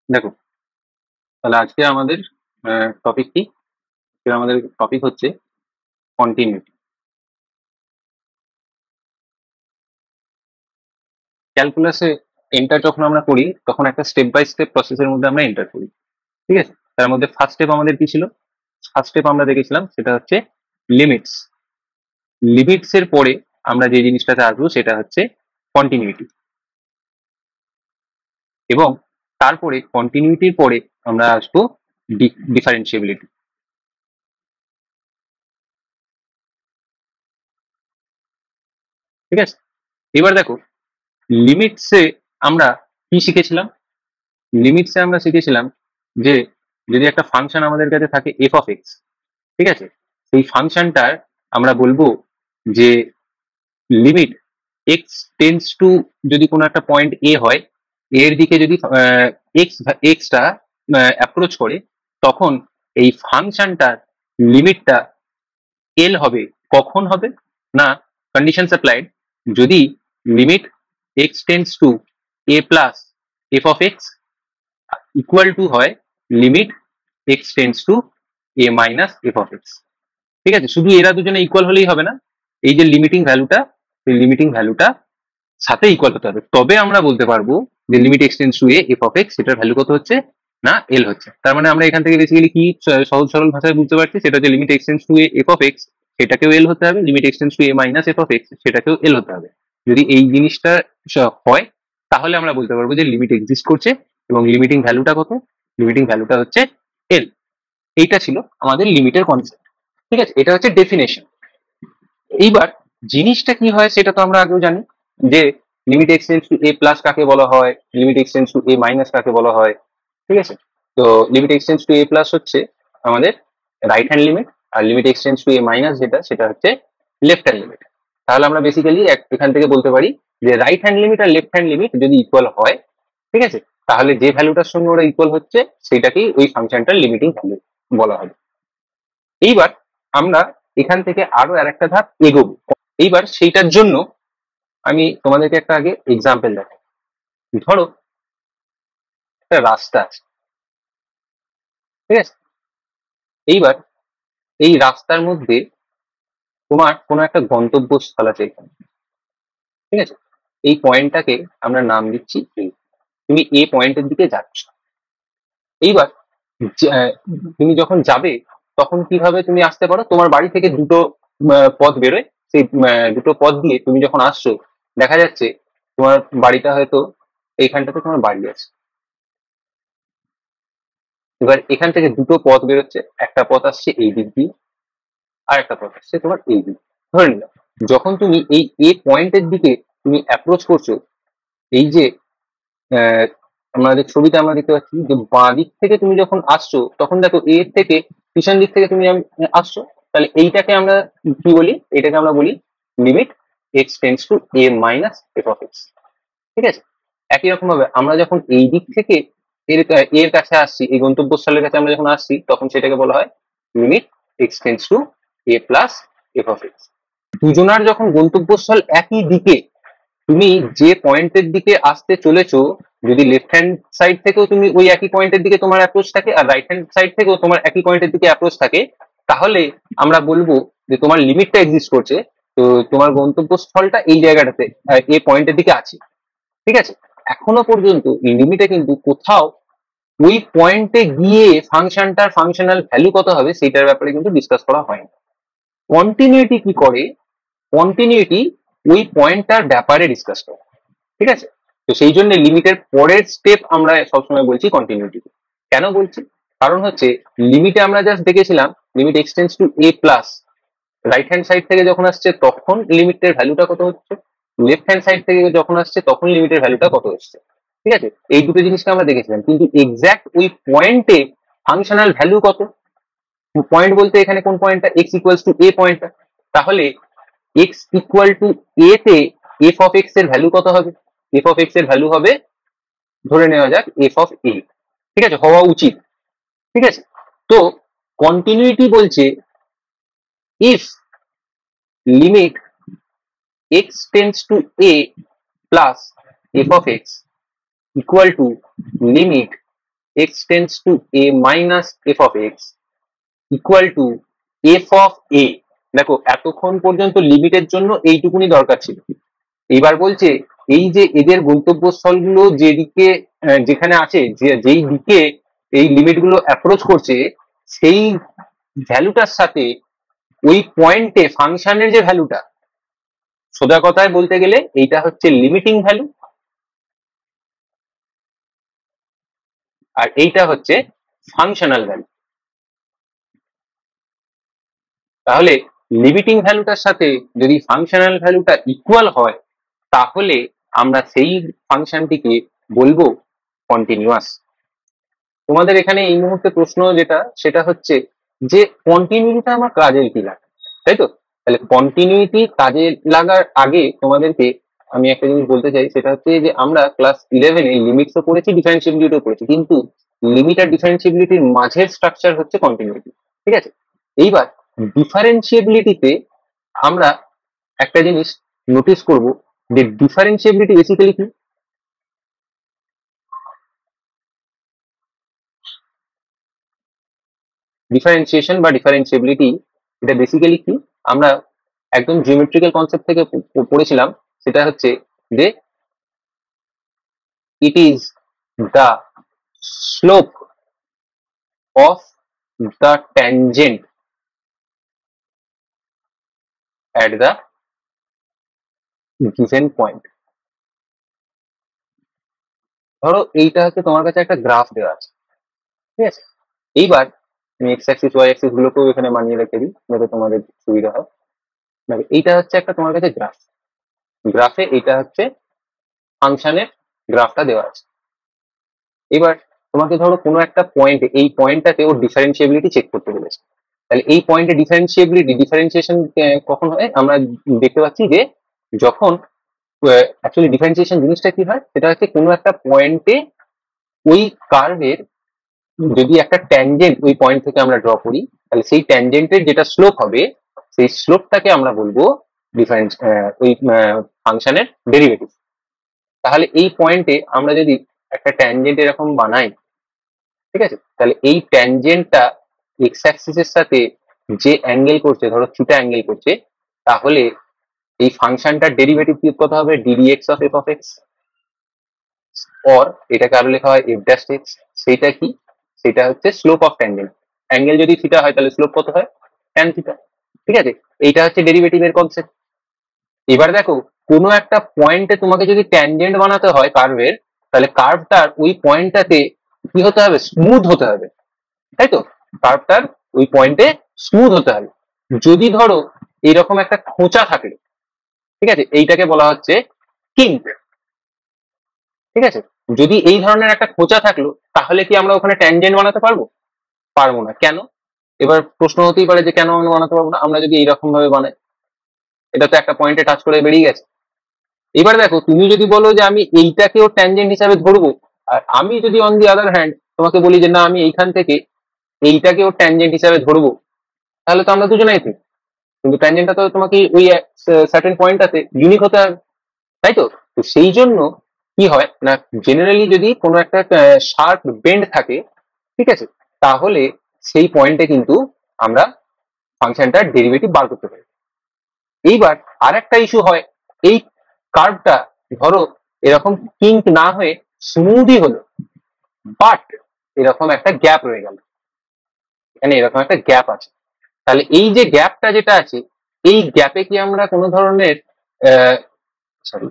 দেখো, তাহলে আজকে আমাদের টপিক কি? আজকে আমাদের টপিক হচ্ছে কন্টিনিউটি। ক্যালকুলাসে এন্টার যখন আমরা করি তখন একটা স্টেপ বাই স্টেপ প্রসেসের মধ্যে আমরা এন্টার করি। ঠিক আছে, তার মধ্যে ফার্স্ট স্টেপ আমাদের কি ছিল? ফার্স্ট স্টেপ আমরা দেখেছিলাম সেটা হচ্ছে লিমিটস। লিমিটস এর পরে আমরা যে জিনিসটাতে আসবো সেটা হচ্ছে কন্টিনিউটি, এবং তারপরে কন্টিনিউটির পরে আমরা আসবো ডিফারেন্সিয়াবিলিটি। ঠিক আছে, এবার দেখো, লিমিটসে আমরা কি শিখেছিলাম? লিমিটসে আমরা শিখেছিলাম যে যদি একটা ফাংশন আমাদের কাছে থাকে এফ অফ এক্স, ঠিক আছে, সেই ফাংশনটার আমরা বলবো যে লিমিট এক্স টেন্স টু, যদি কোনো একটা পয়েন্ট এ হয়, এর দিকে যদি এক্স এক্সটা অ্যাপ্রোচ করে, তখন এই ফাংশনটার লিমিটটা এল হবে। কখন হবে? না, কন্ডিশন অ্যাপ্লাইড, যদি limit x tends to a plus f of x equal to হয় limit x tends to a minus f of x. ঠিক আছে, শুধু এরা দুজনে ইকুয়াল হলেই হবে না, এই যে লিমিটিং ভ্যালুটা, সেই লিমিটিং ভ্যালুটা সাথে ইকুয়াল হতে হবে, তবে আমরা বলতে পারবো যে limit x tends to a f of x সেটার ভ্যালু কত হচ্ছে, না এল হচ্ছে। তার মানে আমরা এখান থেকে বেসিক্যালি কি সহজ সরল ভাষায় বুঝতে পারছি, সেটা হচ্ছে limit x tends to a f of x সেটাকেও এল হতে হবে, limit x tends to a minus f of x সেটাকেও এল হতে হবে। যদি এই জিনিসটা হয়, তাহলে আমরা বলতে পারবো যে লিমিট এক্সিস্ট করছে, এবং লিমিটিং ভ্যালুটা কত? লিমিটিং ভ্যালুটা হচ্ছে এল। এইটা ছিল আমাদের লিমিটের কনসেপ্ট। ঠিক আছে, এটা হচ্ছে ডেফিনেশন। এইবার জিনিসটা কি হয় সেটা তো আমরা আগেও জানি, যে limit x tends to a plus কাকে বলা হয়, limit x tends to a minus কাকে বলা হয়। ঠিক আছে, তো limit x tends to a plus হচ্ছে আমাদের রাইট হ্যান্ড লিমিট, আর limit x tends to a minus যেটা, সেটা হচ্ছে লেফট হ্যান্ড লিমিট। তাহলে আমরা বেসিক্যালি এখান থেকে বলতে পারি যে রাইট হ্যান্ড লিমিট আর লেফট হ্যান্ড লিমিট যদি ইকুয়াল হয়, ঠিক আছে, তাহলে যে ভ্যালুটার সঙ্গে ওরা ইকুয়াল হচ্ছে সেটাকেই ওই ফাংশনটার লিমিটিং ভ্যালু বলা হবে। এইবার আমরা এখান থেকে আরো আরেকটা ধাপ এগোবো। এইবার সেইটার জন্য আমি তোমাদেরকে একটা আগে এক্সাম্পল দেখাই। ধরো একটা রাস্তা আছে, ঠিক আছে, এইবার এই রাস্তার মধ্যে তোমার কোনো একটা গন্তব্যস্থল আছে এখানে। ঠিক আছে, এই পয়েন্টটাকে আমরা নাম দিচ্ছি এ। তুমি এ পয়েন্টের দিকে যাচ্ছ। এইবার তুমি যখন যাবে তখন কিভাবে তুমি আসতে পারো? তোমার বাড়ি থেকে দুটো পথ বেরোয়, সেই দুটো পথ দিয়ে তুমি যখন আসছো, দেখা যাচ্ছে তোমার বাড়িটা হয়তো এইখানটাতে তোমার বাড়ি আছে। এবার এখান থেকে দুটো পথ বেরোচ্ছে, একটা পথ আসছে এই দিক দিয়ে, আর একটা পথ আসছে তোমার এই দিক। ধরে নিলাম যখন তুমি এই এ পয়েন্টের দিকে তুমি অ্যাপ্রোচ করছো, এই যে আহ, আমাদের ছবিতে আমরা দেখতে পাচ্ছি যে বাঁ দিক থেকে তুমি যখন আসছো, তখন দেখো এ থেকে পিছন দিক থেকে তুমি আসছো, তাহলে এইটাকে আমরা কি বলি? এটাকে আমরা বলি limit x tends to a minus f of x. ঠিক আছে, একই রকম ভাবে আমরা যখন এই দিক থেকে এর কাছে আসছি, এই গন্তব্যস্থলের কাছে আমরা যখন আসছি, তখন সেটাকে বলা হয় limit x tends to a plus f of x. দুজনার যখন গন্তব্যস্থল একই দিকে, তুমি যে পয়েন্টের দিকে আসতে চলেছো, যদি লেফট হ্যান্ড সাইড থেকেও তুমি ওই একই পয়েন্টের দিকে তোমার অ্যাপ্রোচ থাকে, আর রাইট হ্যান্ড সাইড থেকেও তোমার একই পয়েন্টের দিকে অ্যাপ্রোচ থাকে, তাহলে আমরা বলবো যে তোমার লিমিটটা এক্সিস্ট করছে। তো তোমার গন্তব্যস্থলটা এই জায়গাটাতে এই পয়েন্টের দিকে আছে। ঠিক আছে, এখনো পর্যন্ত লিমিটে কিন্তু কোথাও ওই পয়েন্টে গিয়ে ফাংশনটার ফাংশনাল ভ্যালু কত হবে সেটার ব্যাপারে কিন্তু ডিসকাস করা হয়নি। কন্টিনিউটি কি করে? কন্টিনিউটি ওই পয়েন্টটার ব্যাপারে ডিসকাস করে। ঠিক আছে, তো সেই জন্য লিমিটের পরের স্টেপ আমরা সবসময় বলছি কন্টিনিউটি। কেন বলছি? কারণ হচ্ছে লিমিটে আমরা জাস্ট দেখেছিলাম limit x tends two a plus, right hand side থেকে যখন আসছে তখন লিমিটের ভ্যালুটা কত হচ্ছে, লেফট হ্যান্ড সাইড থেকে যখন আসছে তখন লিমিটের ভ্যালুটা কত হচ্ছে। ঠিক আছে, এই দুটো জিনিসকে আমরা দেখেছিলাম, কিন্তু এক্স্যাক্ট ওই পয়েন্টে ফাংশনাল ভ্যালু কত? পয়েন্ট বলতে এখানে কোন পয়েন্টটা? এক্স ইকুয়ালস টু এ পয়েন্টটা। তাহলে এক্স ইকুয়াল টু এ তে এফ অফ এক্স এর ভ্যালু কত হবে? এফ অফ এক্স এর ভ্যালু হবে, ধরে নেওয়া যাক এফ অফ এ। ঠিক আছে, হওয়া উচিত। ঠিক আছে, তো কন্টিনিউটি বলছে if limit x tends to a plus f of x equal to limit x tends to a minus f of x equal to f of a। দেখো এতক্ষণ পর্যন্ত লিমিটের জন্য এইটুকুনি দরকার ছিল। এবার বলছে এই যে এদের গন্তব্যস্থলগুলো যেদিকে যেখানে আছে, যেই দিকে এই লিমিট গুলো অ্যাপ্রোচ করছে, সেই ভ্যালুটার সাথে ওই পয়েন্টে ফাংশনের যে ভ্যালুটা, সোজা কথায় বলতে গেলে এইটা হচ্ছে লিমিটিং ভ্যালু, আর এইটা হচ্ছে ফাংশনাল ভ্যালু। তাহলে লিমিটিং ভ্যালুটার সাথে যদি ফাংশনাল ভ্যালুটা ইকুয়াল হয়, তাহলে আমরা সেই ফাংশনটিকে বলবো কন্টিনিউয়াস। তোমাদের এখানে এই মুহূর্তে প্রশ্ন যেটা, সেটা হচ্ছে যে কন্টিনিউটিটা আমার কাজে কি লাগে, তাই তো? তাহলে কন্টিনিউটি কাজে লাগার আগে তোমাদেরকে আমি একটা জিনিস বলতে চাই, সেটা হচ্ছে যে আমরা ক্লাস 11-এ লিমিটসও পড়েছি, ডিফারেন্সিবিলিটিও পড়েছি, কিন্তু লিমিট আর ডিফারেন্সিবিলিটির মাঝের স্ট্রাকচার হচ্ছে কন্টিনিউটি। ঠিক আছে, এইবার ডিফারেন্সিবিলিটিতে আমরা একটা জিনিস নোটিস করব, যে ডিফারেন্সিবিলিটি বেসিক্যালি কি? ডিফারেন্সিয়েশন বা ডিফারেন্সিবিলিটি এটা বেসিক্যালি কি? আমরা একদম জিওমেট্রিক্যাল কনসেপ্ট থেকে পড়েছিলাম, সেটা হচ্ছে যে it is the slope of the tangent at the given point. ধরো এইটা হচ্ছে তোমার কাছে একটা গ্রাফ দেওয়া আছে, ঠিক আছে? এইবার আমি এক্স অ্যাক্সিস ওয়াই অ্যাক্সিস গুলোকেও এখানে মানিয়ে রেখে দিই যাতে তোমাদের সুবিধা হয়। দেখো এইটা হচ্ছে একটা তোমার কাছে গ্রাফ, গ্রাফে এটা হচ্ছে ফাংশনের গ্রাফটা দেওয়া আছে। এবার তোমাকে ধরো কোনো একটা পয়েন্টে, এই পয়েন্টটাতে ওর ডিফারেন্সিয়াবিলিটি চেক করতে বলেছে। তাহলে এই পয়েন্টে ডিফারেন্সিয়েশন কখন হয়? আমরা দেখতে পাচ্ছি যে যখন অ্যাকচুয়ালি ডিফারেন্সিয়েশন জিনিসটা কি হয়, সেটা হচ্ছে কোনো একটা পয়েন্টে ওই কার্ভের যদি একটা ট্যানজেন্ট ওই পয়েন্ট থেকে আমরা ড্র করি, তাহলে সেই ট্যানজেন্টের যেটা স্লোপ হবে, সেই স্লোপটাকে আমরা বলবো ডিফারেন্স, ওই ফাংশনের ডেরিভেটিভ। তাহলে এই পয়েন্টে আমরা যদি একটা ট্যানজেন্ট এরকম বানাই, ঠিক আছে, তাহলে এই ট্যানজেন্টটা এক্স অ্যাক্সিসের সাথে যে অ্যাঙ্গেল করছে, ধরো থিটা অ্যাঙ্গেল করছে, তাহলে এই ফাংশনটার ডেরিভেটিভ কি কত হবে? Ddx of F of x, or এটাকে আরো লেখা হয় এফ ড্যাশ এক্স। সেইটা কি? সেটা হচ্ছে স্লোপ অফ ট্যানজেন্ট। অ্যাঙ্গেল যদি থিটা হয় তাহলে স্লোপ কত হয়? Tan theta. ঠিক আছে, এইটা হচ্ছে ডেরিভেটিভের কনসেপ্ট। এবার দেখো কোনো একটা পয়েন্টে তোমাকে যদি ট্যানজেন্ট বানাতে হয় কার্ভের, তাহলে কার্ভটার ওই পয়েন্টটাতে কি হতে হবে? স্মুথ হতে হবে, তাই তো? কার্ভটার ওই পয়েন্টে স্মুথ হতে হবে। যদি ধরো এইরকম একটা খোঁচা থাকে, ঠিক আছে, এইটাকে বলা হচ্ছে কিঙ্ক। ঠিক আছে, যদি এই ধরনের একটা খোঁচা থাকলো, তাহলে কি আমরা ওখানে ট্যানজেন্ট বানাতে পারবো? পারবো না। কেন? এবার প্রশ্ন হতেই পারে যে কেন আমরা বানাতে পারবো না? আমরা যদি এইরকম ভাবে বানাই, এটা তো একটা পয়েন্টে টাচ করে বেরিয়ে গেছে। এবার দেখো তুমি যদি বলো যে আমি এইটাকেও ট্যানজেন্ট হিসাবে ধরবো, আর আমি যদি অন দি আদার হ্যান্ড তোমাকে বলি যে না আমি এইখান থেকে এইটাকেও ট্যানজেন্ট হিসাবে ধরবো, তাহলে তো আমরা দুজনেই ঠিক। কিন্তু ট্যানজেন্টটা তো তোমাকে ওই সার্টেন পয়েন্টটাতে ইউনিক হতে হবে, তাই তো? তো সেই জন্য কি হয় না, জেনারেলি যদি কোনো একটা শার্প বেন্ড থাকে, ঠিক আছে, তাহলে সেই পয়েন্টে কিন্তু আমরা ফাংশনটার ডেরিভেটিভ বার করতে পারি। এইবার আর একটা ইস্যু হয়, এই কার্ভটা ধরো এরকম কিঙ্ক না হয়ে স্মুথই হলো, বাট এরকম একটা গ্যাপ রয়ে গেল, এখানে এরকম একটা গ্যাপ আছে। তাহলে এই যে গ্যাপটা যেটা আছে, এই গ্যাপে কি আমরা কোনো ধরনের সরি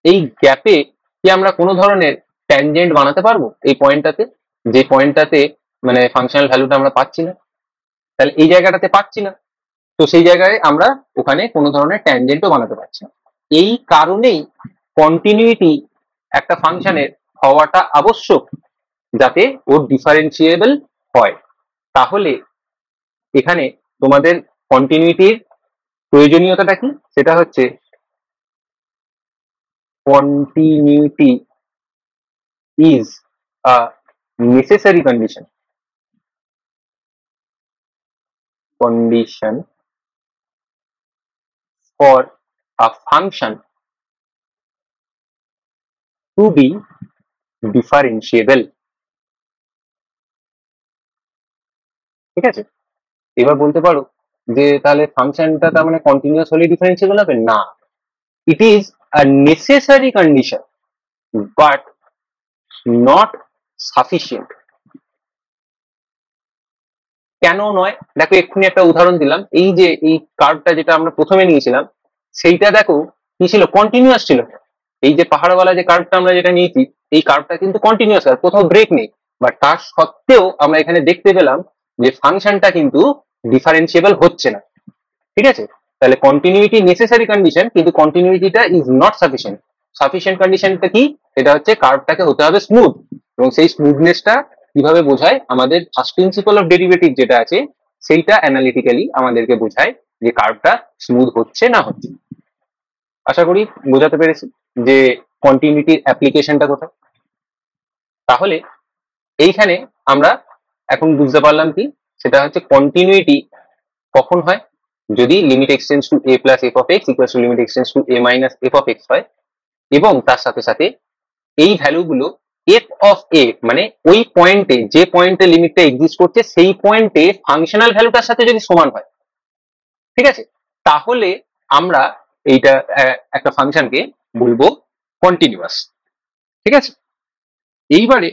এই গ্যাপে কি আমরা কোনো ধরনের ট্যানজেন্ট বানাতে পারবো এই পয়েন্টটাতে, যে পয়েন্টটাতে মানে ফাংশনাল ভ্যালুটা আমরা পাচ্ছি না? তাহলে এই জায়গাটাতে পাচ্ছি না, তো সেই জায়গায় আমরা ওখানে কোনো ধরনের ট্যানজেন্টও বানাতে পারছি না। এই কারণেই কন্টিনিউটি একটা ফাংশনের হওয়াটা আবশ্যক, যাতে ওর ডিফারেন্সিয়েবল হয়। তাহলে এখানে তোমাদের কন্টিনিউটির প্রয়োজনীয়তাটা কি? সেটা হচ্ছে continuity is a necessary condition for a function to be differentiable. ঠিক আছে? এবার বলতে পারো যে তাহলে ফাংশনটা তার মানে কন্টিনিউয়াস হলে ডিফারেন্সিয়েবল হবে না, it is a necessary condition but not sufficient. কেন নয় দেখো, এক্ষুনি একটা উদাহরণ দিলাম, এই যে এই কার্ভটা যেটা আমরা প্রথমে নিয়েছিলাম সেইটা দেখো কি ছিল, কন্টিনিউয়াস ছিল। এই যে পাহাড়ওয়ালা যে কার্ভটা আমরা যেটা নিয়েছি, এই কার্ভটা কিন্তু কন্টিনিউয়াস, আর কোথাও ব্রেক নেই, বাট তার সত্ত্বেও আমরা এখানে দেখতে পেলাম যে ফাংশনটা কিন্তু ডিফারেন্সিয়েবল হচ্ছে না। ঠিক আছে? তাহলে কন্টিনিউইটি নেসেসারি কন্ডিশন, কিন্তু কন্টিনিউইটিটা ইজ নট সাফিসিয়েন্ট। সাফিসিয়েন্ট কন্ডিশনটা কি? এটা হচ্ছে কার্ভটাকে হতে হবে স্মুথ, এবং সেই স্মুথনেসটা কিভাবে বোঝায়, আমাদের ফার্স্ট প্রিন্সিপাল অফ ডেরিভেটিভ যেটা আছে সেইটা অ্যানালিটিক্যালি আমাদেরকে বোঝায় যে কার্ভটা স্মুথ হচ্ছে না হচ্ছে। আশা করি বোঝাতে পেরেছি যে কন্টিনিউইটির অ্যাপ্লিকেশনটা কোথায়। তাহলে এইখানে আমরা এখন বুঝতে পারলাম কি, সেটা হচ্ছে কন্টিনিউইটি কখন হয়, যদি limit x tends to a plus f of x equal to limit x tends to a minus f of x হয়, এবং তার সাথে সাথে এই ভ্যালুগুলো এফ অফ এ মানে ওই পয়েন্টে, যে পয়েন্টে লিমিটটা এক্সিস্ট করছে সেই পয়েন্টে ফাংশনাল ভ্যালুটার সাথে যদি সমান হয়, ঠিক আছে, তাহলে আমরা এইটা একটা ফাংশনকে বলবো কন্টিনিউয়াস। ঠিক আছে? এইবারে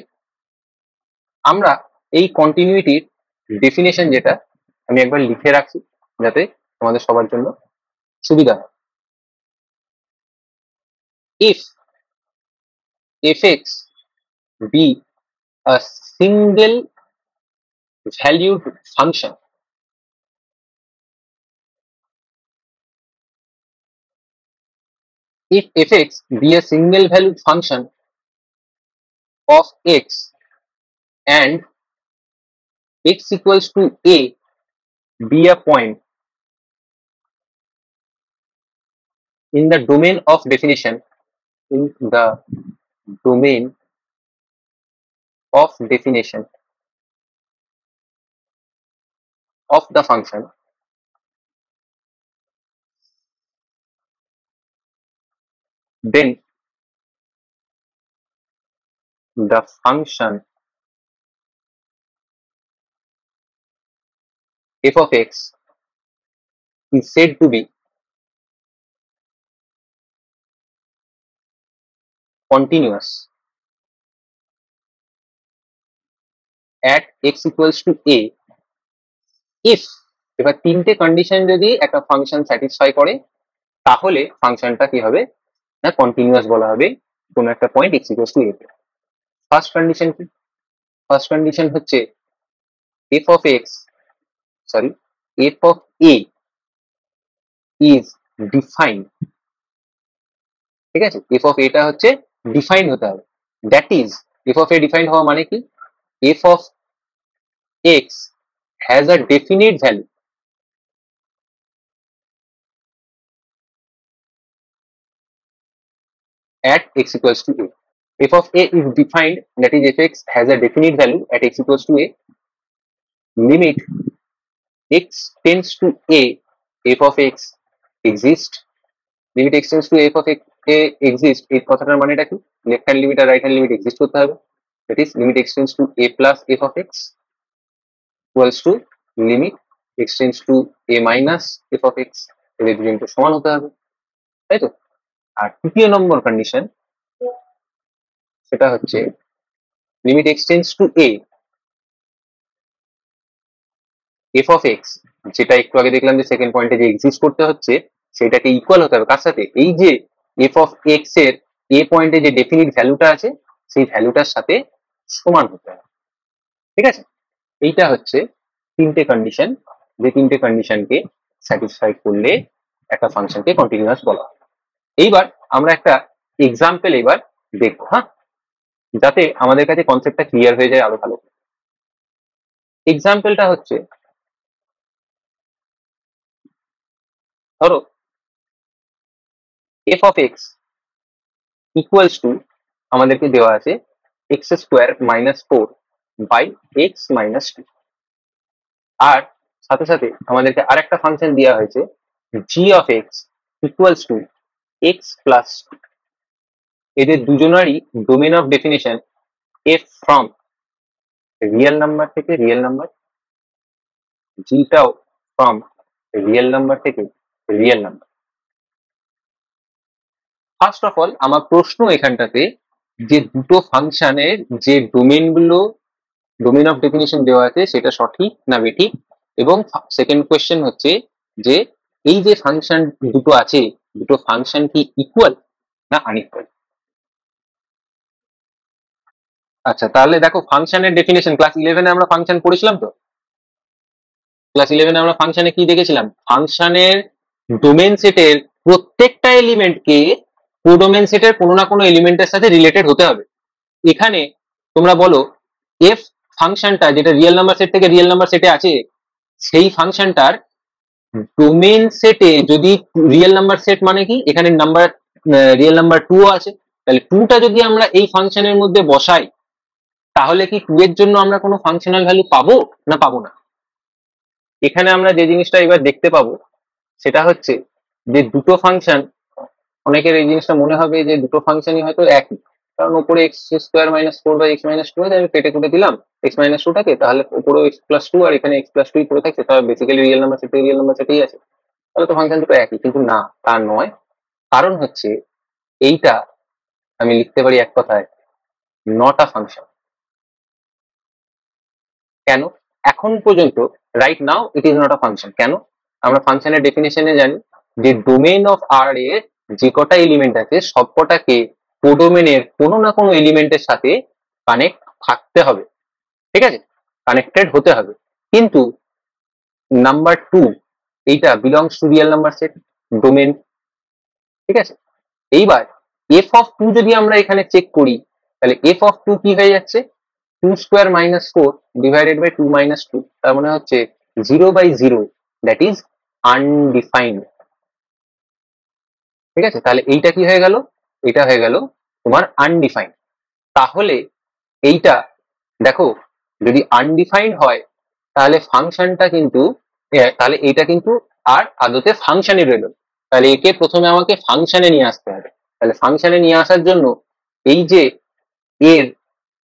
আমরা এই কন্টিনিউইটির ডেফিনেশন যেটা আমি একবার লিখে রাখছি যাতে তোমাদের সবার জন্য সুবিধা হয়। if fx be a single valued function, if fx be a single valued function of x and x equals to a be a point in the domain of definition, in the domain of definition of the function, then the function f of x is said to be continuous at x equals to a if, এবার তিনটে condition যদি একটা function satisfy করে তাহলে ফাংশনটা কি হবে না কন্টিনিউয়াস বলা হবে কোন একটা পয়েন্ট এক্স ইকুয়ালস টু এ তে। ফার্স্ট কন্ডিশন কি? ফার্স্ট কন্ডিশন হচ্ছে f of x, sorry, F of a is defined. ঠিক আছে? এফ অফ এটা হচ্ছে ডিফাইন্ড হতে হবে, that is, F of a defined হওয়া মানে কি, F of x has a definite value at x equals to a. F of a is defined, that is fx has a definite value at x equals to a. Limit x tends to a, f of x exists. Limit x tends to f of x a exists, এই কথাটার মানেটা কি, left hand limit আর right hand limit exist করতে হবে, that is limit x tends to a plus f of x equals to limit x tends to a minus f of x, এদের দুজনকে সমান হতে হবে, তাই তো? আর তৃতীয় নম্বর কন্ডিশন সেটা হচ্ছে limit x tends to a f of x, যেটা একটু আগে দেখলাম যে সেকেন্ড পয়েন্টে যে এক্সিস্ট করতে হচ্ছে সেটাকে ইকুয়াল হতে হবে কার সাথে, এই যে f of x এর a পয়েন্টে যে ডেফিনিট ভ্যালুটা আছে সেই ভ্যালুটার সাথে সমান হতে হবে। ঠিক আছে? এইটা হচ্ছে তিনটে কন্ডিশন, যে তিনটে কন্ডিশনকে স্যাটিসফাই করলে একটা ফাংশনকে কন্টিনিউয়াস বলা হয়। এইবার আমরা একটা এক্সাম্পল এবার দেখবো, হ্যাঁ, যাতে আমাদের কাছে কনসেপ্টটা ক্লিয়ার হয়ে যায় আরো ভালো। এক্সাম্পলটা হচ্ছে, ধরো f of x equals to আমাদেরকে দেওয়া আছে x square minus four by x minus two, আর সাথে সাথে আমাদেরকে আর একটা ফাংশন দেওয়া হয়েছে g of x equals to x plus, এদের দুজনারই domain of definition f from real number থেকে রিয়েল নাম্বার, জিটাও ফ্রম রিয়েল নাম্বার থেকে real number. First of all আমার প্রশ্ন এখানটাতে যে দুটো ফাংশনের যে ডোমেন অফ ডেফিনিশন দেওয়া আছে সেটা সঠিক না বেঠিক, এবং সেকেন্ড কোয়েশ্চেন হচ্ছে যে এই যে ফাংশন দুটো আছে দুটো ফাংশন কি ইকুয়াল না আনইকুয়াল। আচ্ছা তাহলে দেখো ফাংশনের ডেফিনেশন ক্লাস 11-এ আমরা ফাংশন পড়েছিলাম তো। ক্লাস 11-এ আমরা ফাংশনে কি দেখেছিলাম, ফাংশনের ডোমেন সেটের প্রত্যেকটা এলিমেন্টকে কোডোমেন সেটের কোনো না কোনো এলিমেন্টের সাথে রিলেটেড হতে হবে। এখানে তোমরা বলো এফ ফাংশনটা যেটা রিয়েল নাম্বার সেট থেকে রিয়েল নাম্বার সেটে আছে সেই ফাংশনটার ডোমেন সেটে যদি রিয়েল নাম্বার সেট মানে কি এখানে নাম্বার রিয়েল নাম্বার 2 আছে, তাহলে 2টা যদি আমরা এই ফাংশনের মধ্যে বসাই তাহলে কি 2 এর জন্য আমরা কোনো ফাংশনাল ভ্যালু পাবো না পাবো না। এখানে আমরা যে জিনিসটা এবার দেখতে পাবো সেটা হচ্ছে যে দুটো ফাংশন, অনেকের এই জিনিসটা মনে হবে যে দুটো ফাংশনই হয়তো একই, কারণ উপরে x square minus four by x minus two আছে, আমি কেটে কুটে দিলাম এক্স মাইনাস টুটাকে, তাহলে উপরে এক্স প্লাস টু আর এখানে এক্স প্লাস টুই পড়ে থাকছে, তাহলে basically real number set real number সেটেই আছে, তাহলে তো ফাংশন দুটো একই। কিন্তু না, তা নয়। কারণ হচ্ছে এইটা আমি লিখতে পারি এক কথায় নট আ ফাংশন। কেন? এখন পর্যন্ত right now it is not a function. কেন? আমরা ফাংশনের ডেফিনেশনে জানি যে ডোমেইন অফ আর এর যে কটা এলিমেন্ট আছে সবকটাকে কোডোমেনের কোনো না কোনো এলিমেন্টের সাথে কানেক্ট থাকতে হবে, ঠিক আছে, কানেক্টেড হতে হবে। কিন্তু নাম্বার 2 এইটা belongs to real number set domain, ঠিক আছে। এইবার এফ অফ 2 যদি আমরা এখানে চেক করি তাহলে এফ অফ 2 কি হয়ে যাচ্ছে, 2 square minus 4 divided by 2 minus 2, তার মানে হচ্ছে 0/0, দ্যাট ইজ আনডিফাইন্ড, ঠিক আছে। তাহলে এইটা কি হয়ে গেল, এটা হয়ে গেল তোমার আনডিফাইন্ড। তাহলে এইটা দেখো যদি আনডিফাইন্ড হয় তাহলে ফাংশনটা কিন্তু তাহলে এইটা কিন্তু আর আদতে ফাংশনই রইল। তাহলে একে প্রথমে আমাকে ফাংশনে নিয়ে আসতে হবে। তাহলে ফাংশনে নিয়ে আসার জন্য এই যে এর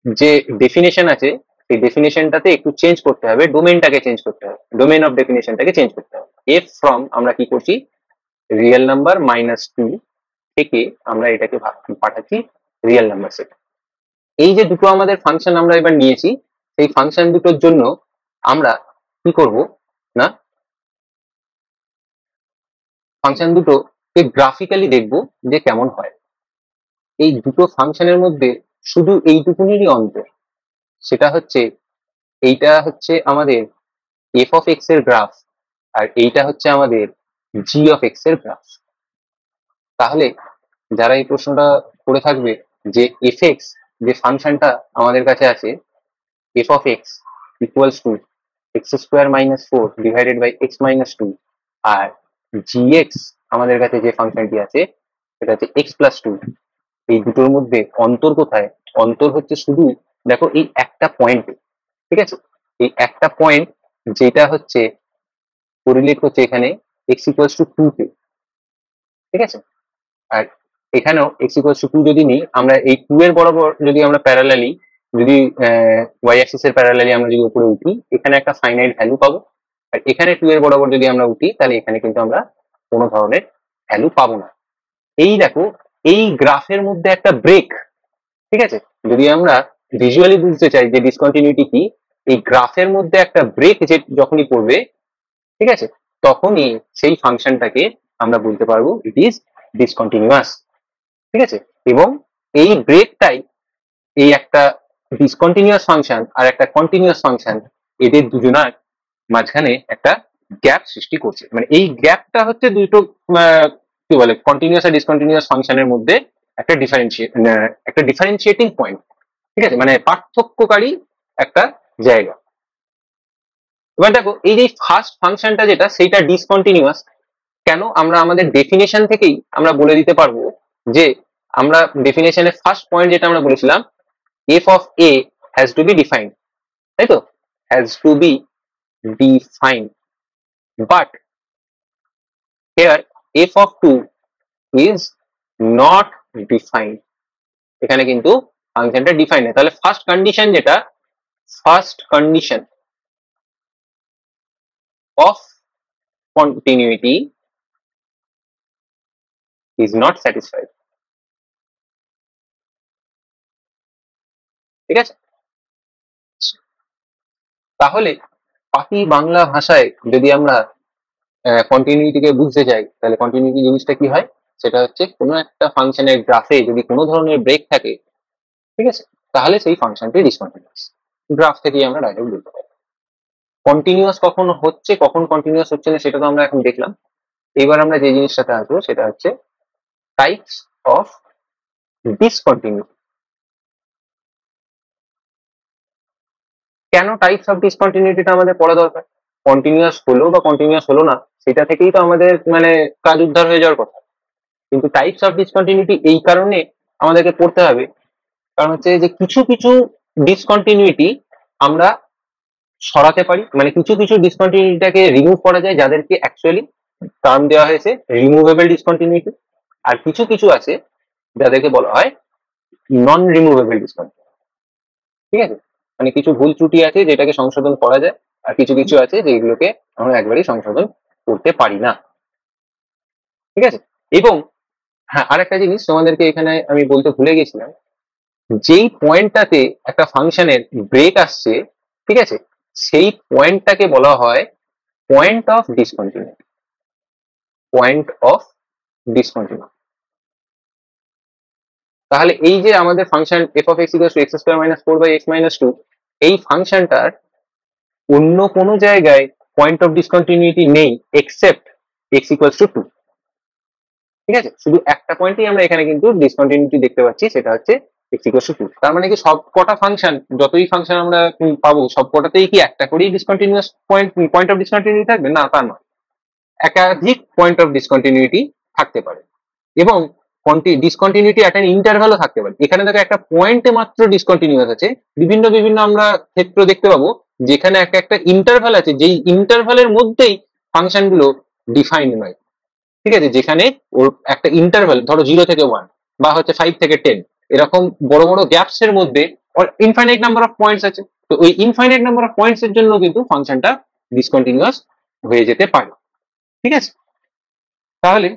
যে ডেফিনেশন আছে সেই ডেফিনেশনটাতে একটু চেঞ্জ করতে হবে, ডোমেনটাকে চেঞ্জ করতে হবে, ডোমেন অফ ডেফিনেশনটাকে চেঞ্জ করতে হবে। এফ ফ্রম আমরা কি করছি, রিয়েল নাম্বার মাইনাস 2 থেকে আমরা এটাকে পাঠাচ্ছি রিয়েল নাম্বার সেট। এই যে দুটো আমাদের ফাংশন আমরা এবার নিয়েছি, সেই ফাংশন দুটোর জন্য আমরা কি করব না, ফাংশন দুটোকে গ্রাফিক্যালি দেখব যে কেমন হয়। এই দুটো ফাংশনের মধ্যে শুধু এইটুকুনিরই অন্তর, সেটা হচ্ছে এইটা হচ্ছে আমাদের এফ অফ এক্স এর গ্রাফ আর এইটা হচ্ছে আমাদের জি অফ এক্স এর গ্রাফ। তাহলে যারা এই প্রশ্নটা করে থাকবে যে এফ এক্স যে ফাংশনটা আমাদের কাছে আছে f of x equals to x square minus 4 divided by x minus 2, আর জি এক্স আমাদের কাছে যে ফাংশনটি আছে সেটা হচ্ছে এক্স প্লাস 2, এই দুটোর মধ্যে অন্তর কোথায়, অন্তর হচ্ছে শুধু দেখো এই একটা পয়েন্টে, ঠিক আছে, এই একটা পয়েন্ট যেটা হচ্ছে কোরিলেট করছে এখানে এক্স ইকুয়ালস টু 2 তে, ঠিক আছে। আর এখানেও এক্স ইকুয়ালস টু 2 যদি নিই, আমরা এই 2 এর বরাবর যদি আমরা প্যারালালি যদি ওয়াই অ্যাক্সিস এর প্যারালালি আমরা যদি উপরে উঠি এখানে একটা ফাইনাইট ভ্যালু পাবো, আর এখানে 2 এর বরাবর যদি আমরা উঠি তাহলে এখানে কিন্তু আমরা কোনো ধরনের ভ্যালু পাবো না। এই দেখো এই গ্রাফের মধ্যে একটা ব্রেক, ঠিক আছে, যদি আমরা ভিজুয়ালি বুঝতে চাই যে ডিসকন্টিনিউটি কি, এই গ্রাফের মধ্যে একটা ব্রেক যে যখনই পড়বে, ঠিক আছে, তখনই সেই ফাংশনটাকে আমরা বলতে পারবো ইট ইজ ডিসকন্টিনিউয়াস, ঠিক আছে। এবং এই ব্রেকটাই এই একটা ডিসকন্টিনিউয়াস ফাংশন আর একটা কন্টিনিউয়াস ফাংশন এদের দুজনার মাঝখানে একটা গ্যাপ সৃষ্টি করছে, মানে এই গ্যাপটা হচ্ছে দুটো কি বলে কন্টিনিউয়াস আর ডিসকন্টিনিউয়াস ফাংশনের মধ্যে একটা ডিফারেন্সিয়েটিং পয়েন্ট, ঠিক আছে, মানে পার্থক্যকারী একটা জায়গা। এবার দেখো এই যে ফার্স্ট ফাংশনটা যেটা সেইটা ডিসকন্টিনিউয়াস কেন, আমরা আমাদের ডেফিনেশন থেকেই আমরা বলে দিতে পারবো যে আমরা ডেফিনেশনের ফার্স্ট পয়েন্ট যেটা আমরা বলেছিলাম F of A has to B defined, তাই তো, has to B defined, but here F of 2 is not defined, এখানে কিন্তু ফাংশনটা ডিফাইন্ড নেই। তাহলে ফার্স্ট কন্ডিশন যেটা, first condition of continuity is not satisfied. ঠিক আছে, তাহলে বাকি বাংলা ভাষায় যদি আমরা কন্টিনিউটিকে বুঝতে চাই, তাহলে কন্টিনিউটি জিনিসটা কি হয়, সেটা হচ্ছে কোনো একটা ফাংশনের গ্রাফে যদি কোনো ধরনের ব্রেক থাকে, ঠিক আছে, তাহলে সেই ফাংশনটি ডিসকন্টিনিউয়াস। গ্রাফ থেকেই আমরা ডাইরেক্ট বলতে পারি। কন্টিনিউয়াস কখন হচ্ছে, কখন কন্টিনিউয়াস হচ্ছে না, সেটা তো আমরা এখন দেখলাম। এবার আমরা যে জিনিসটাতে আসবো সেটা হচ্ছে টাইপস অফ ডিসকন্টিনিউটি। কেন টাইপস অফ ডিসকন্টিনিউটিটা আমাদের পড়া দরকার? কন্টিনিউয়াস হলো বা কন্টিনিউয়াস হলো না, সেটা থেকেই তো আমাদের মানে কাজ উদ্ধার হয়ে যাওয়ার কথা। কিন্তু টাইপস অফ ডিসকন্টিনিউটি এই কারণে আমাদেরকে পড়তে হবে, কারণ হচ্ছে যে কিছু কিছু ডিসকন্টিনিউটি আমরা সরাতে পারি, মানে কিছু কিছু ডিসকন্টিনিউটিটাকে রিমুভ করা যায়, যাদেরকে অ্যাকচুয়ালি টার্ম দেওয়া হয়েছে রিমুভেবল ডিসকন্টিনিউটি। আর কিছু কিছু আছে যাদেরকে বলা হয় নন রিমুভেবল ডিসকন্টিনিউটি। ঠিক আছে, মানে কিছু ভুল ত্রুটি আছে যেটাকে সংশোধন করা যায়, আর কিছু কিছু আছে যেগুলোকে আমরা একবারই সংশোধন করতে পারি না। ঠিক আছে, এবং হ্যাঁ, আরেকটা জিনিস তোমাদেরকে এখানে আমি বলতে ভুলে গেছিলাম, যেই পয়েন্টটাতে একটা ফাংশনের ব্রেক আসছে, ঠিক আছে, সেই পয়েন্টটাকে বলা হয় point of discontinuity. Point of discontinuity. তাহলে এই যে আমাদের function F of x equals to x square minus 4/x-2, এই ফাংশনটার অন্য কোনো জায়গায় পয়েন্ট অফ ডিসকন্টিনিউটি নেই এক্সেপ্ট এক্স ইকুয়ালস টু 2। ঠিক আছে, শুধু একটা পয়েন্টই আমরা এখানে কিন্তু ডিসকন্টিনিউটি দেখতে পাচ্ছি, সেটা হচ্ছে এক্স ইকুয়ালস টু 2। তার মানে কি সব কটা ফাংশন, যতই ফাংশন আমরা পাবো, সব কটাতেই কি একটা করেই ডিসকন্টিনিউয়াস পয়েন্ট অফ ডিসকন্টিনিউটি থাকবে? না, তা নয়, একাধিক পয়েন্ট অফ ডিসকন্টিনিউটি থাকতে পারে, এবং ডিসকন্টিনিউটি একটা ইন্টারভ্যালও থাকতে পারে। এখানে দেখো একটা পয়েন্টে মাত্র ডিসকন্টিনিউয়াস আছে, বিভিন্ন বিভিন্ন আমরা ক্ষেত্র দেখতে পাবো যেখানে একটা একটা ইন্টারভ্যাল আছে, যেই ইন্টারভ্যালের মধ্যেই ফাংশন গুলো ডিফাইন্ড নয়। ঠিক আছে, যেখানে ওর একটা ইন্টারভ্যাল ধরো 0 থেকে 1 বা হচ্ছে 5 থেকে 10, এরকম বড় বড় গ্যাপস এর মধ্যে ওর ইনফাইনাইট নাম্বার অফ পয়েন্টস আছে। তো ওই ইনফাইনাইট নাম্বার অফ পয়েন্টস এর জন্য কিন্তু ফাংশনটা ডিসকন্টিনিউয়াস হয়ে যেতে পারে। ঠিক আছে, তাহলে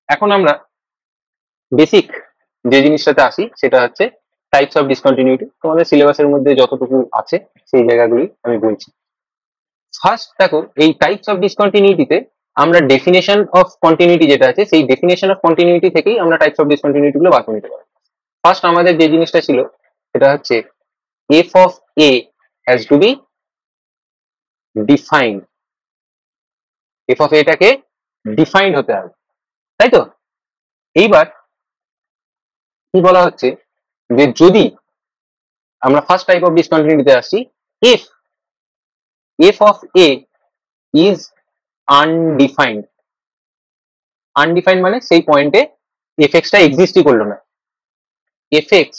এখন আমরা বেসিক যে জিনিসটাতে আসি সেটা হচ্ছে টাইপস অফ ডিসকন্টিনিউটি। তোমাদের সিলেবাসের মধ্যে যতটুকু আছে সেই জায়গাগুলি আমি বলছি। ফার্স্ট দেখো, এই টাইপস অফ ডিসকন্টিনিউটিতে আমরা ডেফিনেশন অফ কন্টিনিউটি যেটা আছে, সেই ডেফিনেশন অফ কন্টিনিউটি থেকেই আমরা টাইপস অফ ডিসকন্টিনিউটি গুলো বার করে নিতে পারি। ফার্স্ট আমাদের যে জিনিসটা ছিল সেটা হচ্ছে f of A has to B defined. F of এটাকে ডিফাইন্ড হতে হবে, তাই তো? এইবার কি বলা হচ্ছে যে যদি আমরা ফার্স্ট টাইপ অফ ডিসকন্টিনিউটিতে আসি, if f of a is undefined. Undefined মানে সেই পয়েন্টে এফ এক্সটা এক্সিস্টই করলো না, f x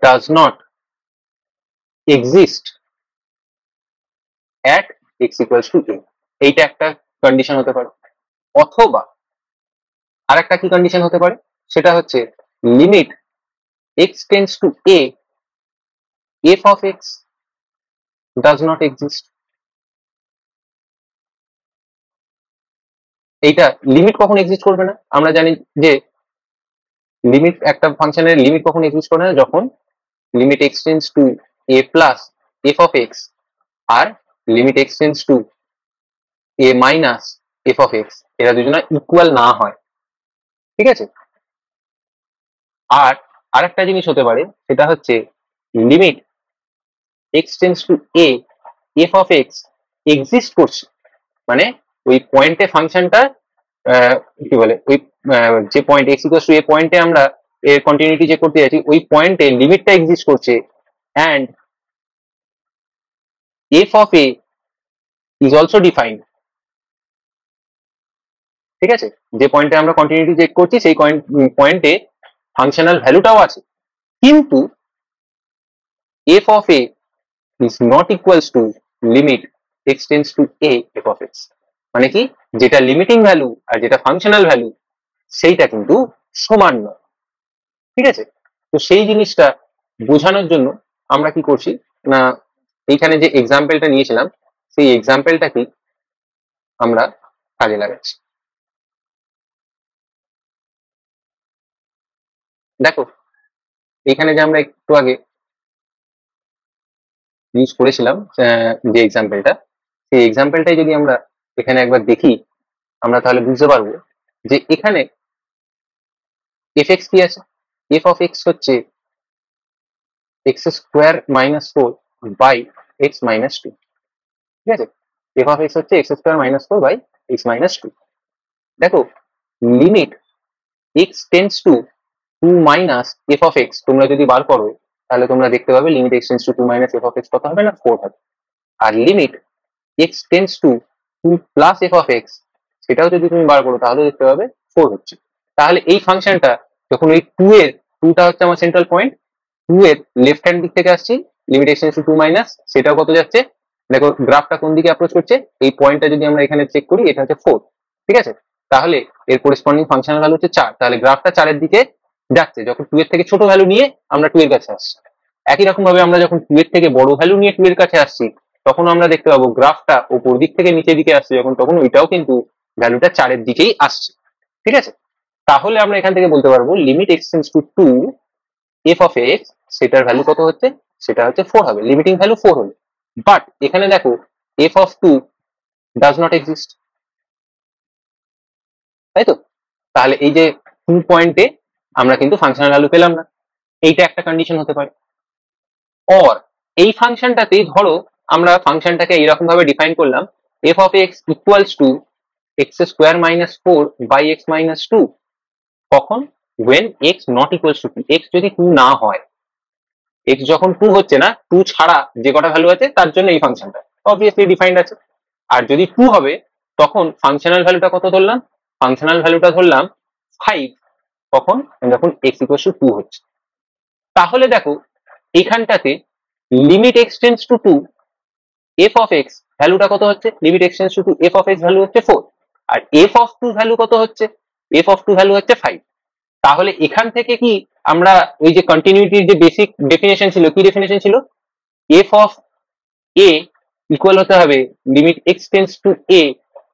does not exist at x equals to a. এইটা একটা কন্ডিশন হতে পারে। অথবা আরেকটা কি কন্ডিশন হতে পারে, সেটা হচ্ছে limit x tends to a, f of x does not exist. এইটা লিমিট কখন এক্সিস্ট করবে না? আমরা জানি যে লিমিট, একটা ফাংশনের লিমিট কখন এক্সিস্ট করে না, যখন limit x tends to a plus f of x আর limit x tends to a minus f of x, এরা দুজনা ইকুয়াল না হয়। ঠিক আছে, আর আরেকটা জিনিস হতে পারে, সেটা হচ্ছে limit x tends to a, f of x exist করছে, মানে ওই পয়েন্টে ফাংশনটা কি বলে, ওই যে পয়েন্ট এক্স ইকুয়ালস টু এ পয়েন্টে আমরা এর কন্টিনিউটি চেক করতে যাচ্ছি, ওই পয়েন্টে লিমিটটা এক্সিস্ট করছে, and F of a is also defined. ঠিক আছে, যে পয়েন্টে আমরা কন্টিনিউটি চেক করছি সেই পয়েন্টে ফাংশনাল ভ্যালুটাও আছে, কিন্তু F of a is not equals to limit x tends to a f of x. মানে কি, যেটা লিমিটিং ভ্যালু আর যেটা ফাংশনাল ভ্যালু সেইটা কিন্তু সমান নয়। ঠিক আছে, তো সেই জিনিসটা বোঝানোর জন্য আমরা কি করছি না, এইখানে যে এক্সাম্পলটা নিয়েছিলাম সেই এক্সাম্পলটা কি, আমরা কাজে লাগাচ্ছি। দেখো এখানে যে আমরা একটু আগে ইউজ করেছিলাম যে এক্সাম্পলটা, সেই এক্সাম্পলটাই যদি আমরা এখানে একবার দেখি, আমরা তাহলে বুঝতে পারবো যে এখানে এফ এক্স কি আছে। এফ অফ এক্স হচ্ছে x square minus four by x minus two. ঠিক আছে, এফ অফ এক্স হচ্ছে x square minus four by x minus two. দেখো limit x tends to two minus f of x তোমরা যদি বার করো, তাহলে তোমরা দেখতে পাবে limit x tends to two minus f of x কত হবে না, ফোর হবে। আর limit x tends to two plus f of x, সেটাও যদি তুমি বার করো তাহলে দেখতে পাবে ফোর হচ্ছে। তাহলে এই ফাংশনটা যখন ওই টু এর, টুটা হচ্ছে আমার সেন্ট্রাল পয়েন্ট, টু এর লেফট হ্যান্ড দিক থেকে আসছি, limit x tends to two minus, সেটাও কত যাচ্ছে, দেখো গ্রাফটা কোন দিকে অ্যাপ্রোচ করছে, এই পয়েন্টটা যদি আমরা এখানে চেক করি, এটা হচ্ছে ফোর। ঠিক আছে, তাহলে এর করেসপন্ডিং ফাংশনাল ভ্যালু হচ্ছে চার, তাহলে গ্রাফটা চারের দিকে যাচ্ছে যখন টু এর থেকে ছোট ভ্যালু নিয়ে আমরা টু এর কাছে আসছি। একই রকম ভাবে আমরা যখন টু এর থেকে বড় ভ্যালু নিয়ে টু এর কাছে আসছি, তখন আমরা দেখতে পাবো গ্রাফটা ওপর দিক থেকে নিচের দিকে আসছে যখন, তখন ওইটাও কিন্তু ভ্যালুটা চারের দিকেই আসছে। ঠিক আছে, তাহলে আমরা এখান থেকে বলতে পারবো limit x tends to two f of x, সেটার ভ্যালু কত হচ্ছে, সেটা হচ্ছে ফোর হবে, লিমিটিং ভ্যালু ফোর হলো। বাট এখানে দেখো f of two does not exist, তাই তো। তাহলে এই যে টু পয়েন্টে আমরা কিন্তু ফাংশনাল ভ্যালু পেলাম না, এইটা একটা কন্ডিশন হতে পারে। অর এই ফাংশনটাতে ধরো আমরা ফাংশনটাকে এইরকম ভাবে ডিফাইন করলাম, f of x equals to x square minus four by x minus two. কখন, when x not equals to two, x যদি টু না হয়, এক্স যখন টু হচ্ছে না, টু ছাড়া যে কটা ভ্যালু আছে তার জন্য এই ফাংশনটা অবভিয়াসলি ডিফাইন্ড আছে। আর যদি টু হবে, তখন ফাংশনাল ভ্যালুটা কত ধরলাম, ফাংশনাল ভ্যালুটা ধরলাম ফাইভ, কখন, যখন এক্স ইকুয়ালস টু টু হচ্ছে। তাহলে দেখো এইখানটাতে limit x tends to two f of x ভ্যালুটা কত হচ্ছে, limit x tends to two f of x value হচ্ছে ফোর, আর এফ অফ টু ভ্যালু কত হচ্ছে, এফ অফ টু ভ্যালু হচ্ছে ফাইভ। তাহলে এখান থেকে কি আমরা ওই যে কন্টিনিউটির যে বেসিক ডেফিনেশন ছিল, কি ডেফিনেশন ছিল, এফ অফ এ ইকুয়াল হতে হবে limit x tends to a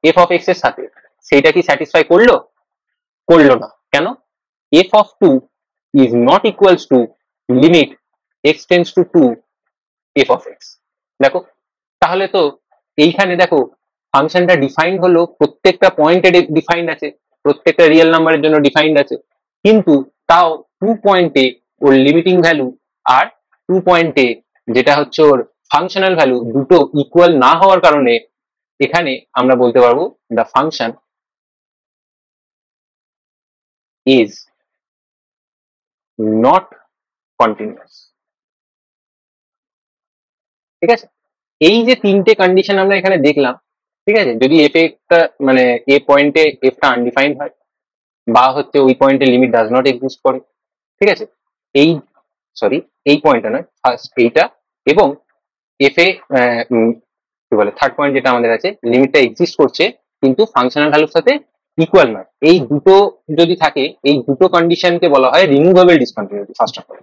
f of x এর সাথে, সেইটা কি স্যাটিসফাই করলো, করলো না। কেন, f of two is not equals to limit x tends to two f of x. দেখো তাহলে তো এইখানে দেখো ফাংশনটা ডিফাইন্ড হলো, প্রত্যেকটা পয়েন্টে ডিফাইন্ড আছে, প্রত্যেকটা রিয়েল নাম্বারের জন্য ডিফাইন্ড আছে, কিন্তু তাও টু পয়েন্টে ওর লিমিটিং ভ্যালু আর টু পয়েন্টে যেটা হচ্ছে ওর ফাংশনাল ভ্যালু দুটো ইকুয়াল না হওয়ার কারণে এখানে আমরা বলতে পারবো the function is not continuous. ঠিক আছে, এই যে তিনটে কন্ডিশন আমরা এখানে দেখলাম, ঠিক আছে, যদি এফ একটা মানে এ পয়েন্টে এফটা আনডিফাইন্ড হয়, বা হচ্ছে ওই পয়েন্টে লিমিট ডাজ নট এক্সিস্ট করে, ঠিক আছে, এই সরি এই পয়েন্টটা নয়, ফার্স্ট এইটা, এবং এফ এ কি বলে থার্ড পয়েন্ট যেটা আমাদের আছে, লিমিটটা এক্সিস্ট করছে কিন্তু ফাংশনাল ভ্যালুর সাথে ইকুয়াল নয়, এই দুটো যদি থাকে, এই দুটো কন্ডিশনকে বলা হয় removable discontinuity first of all.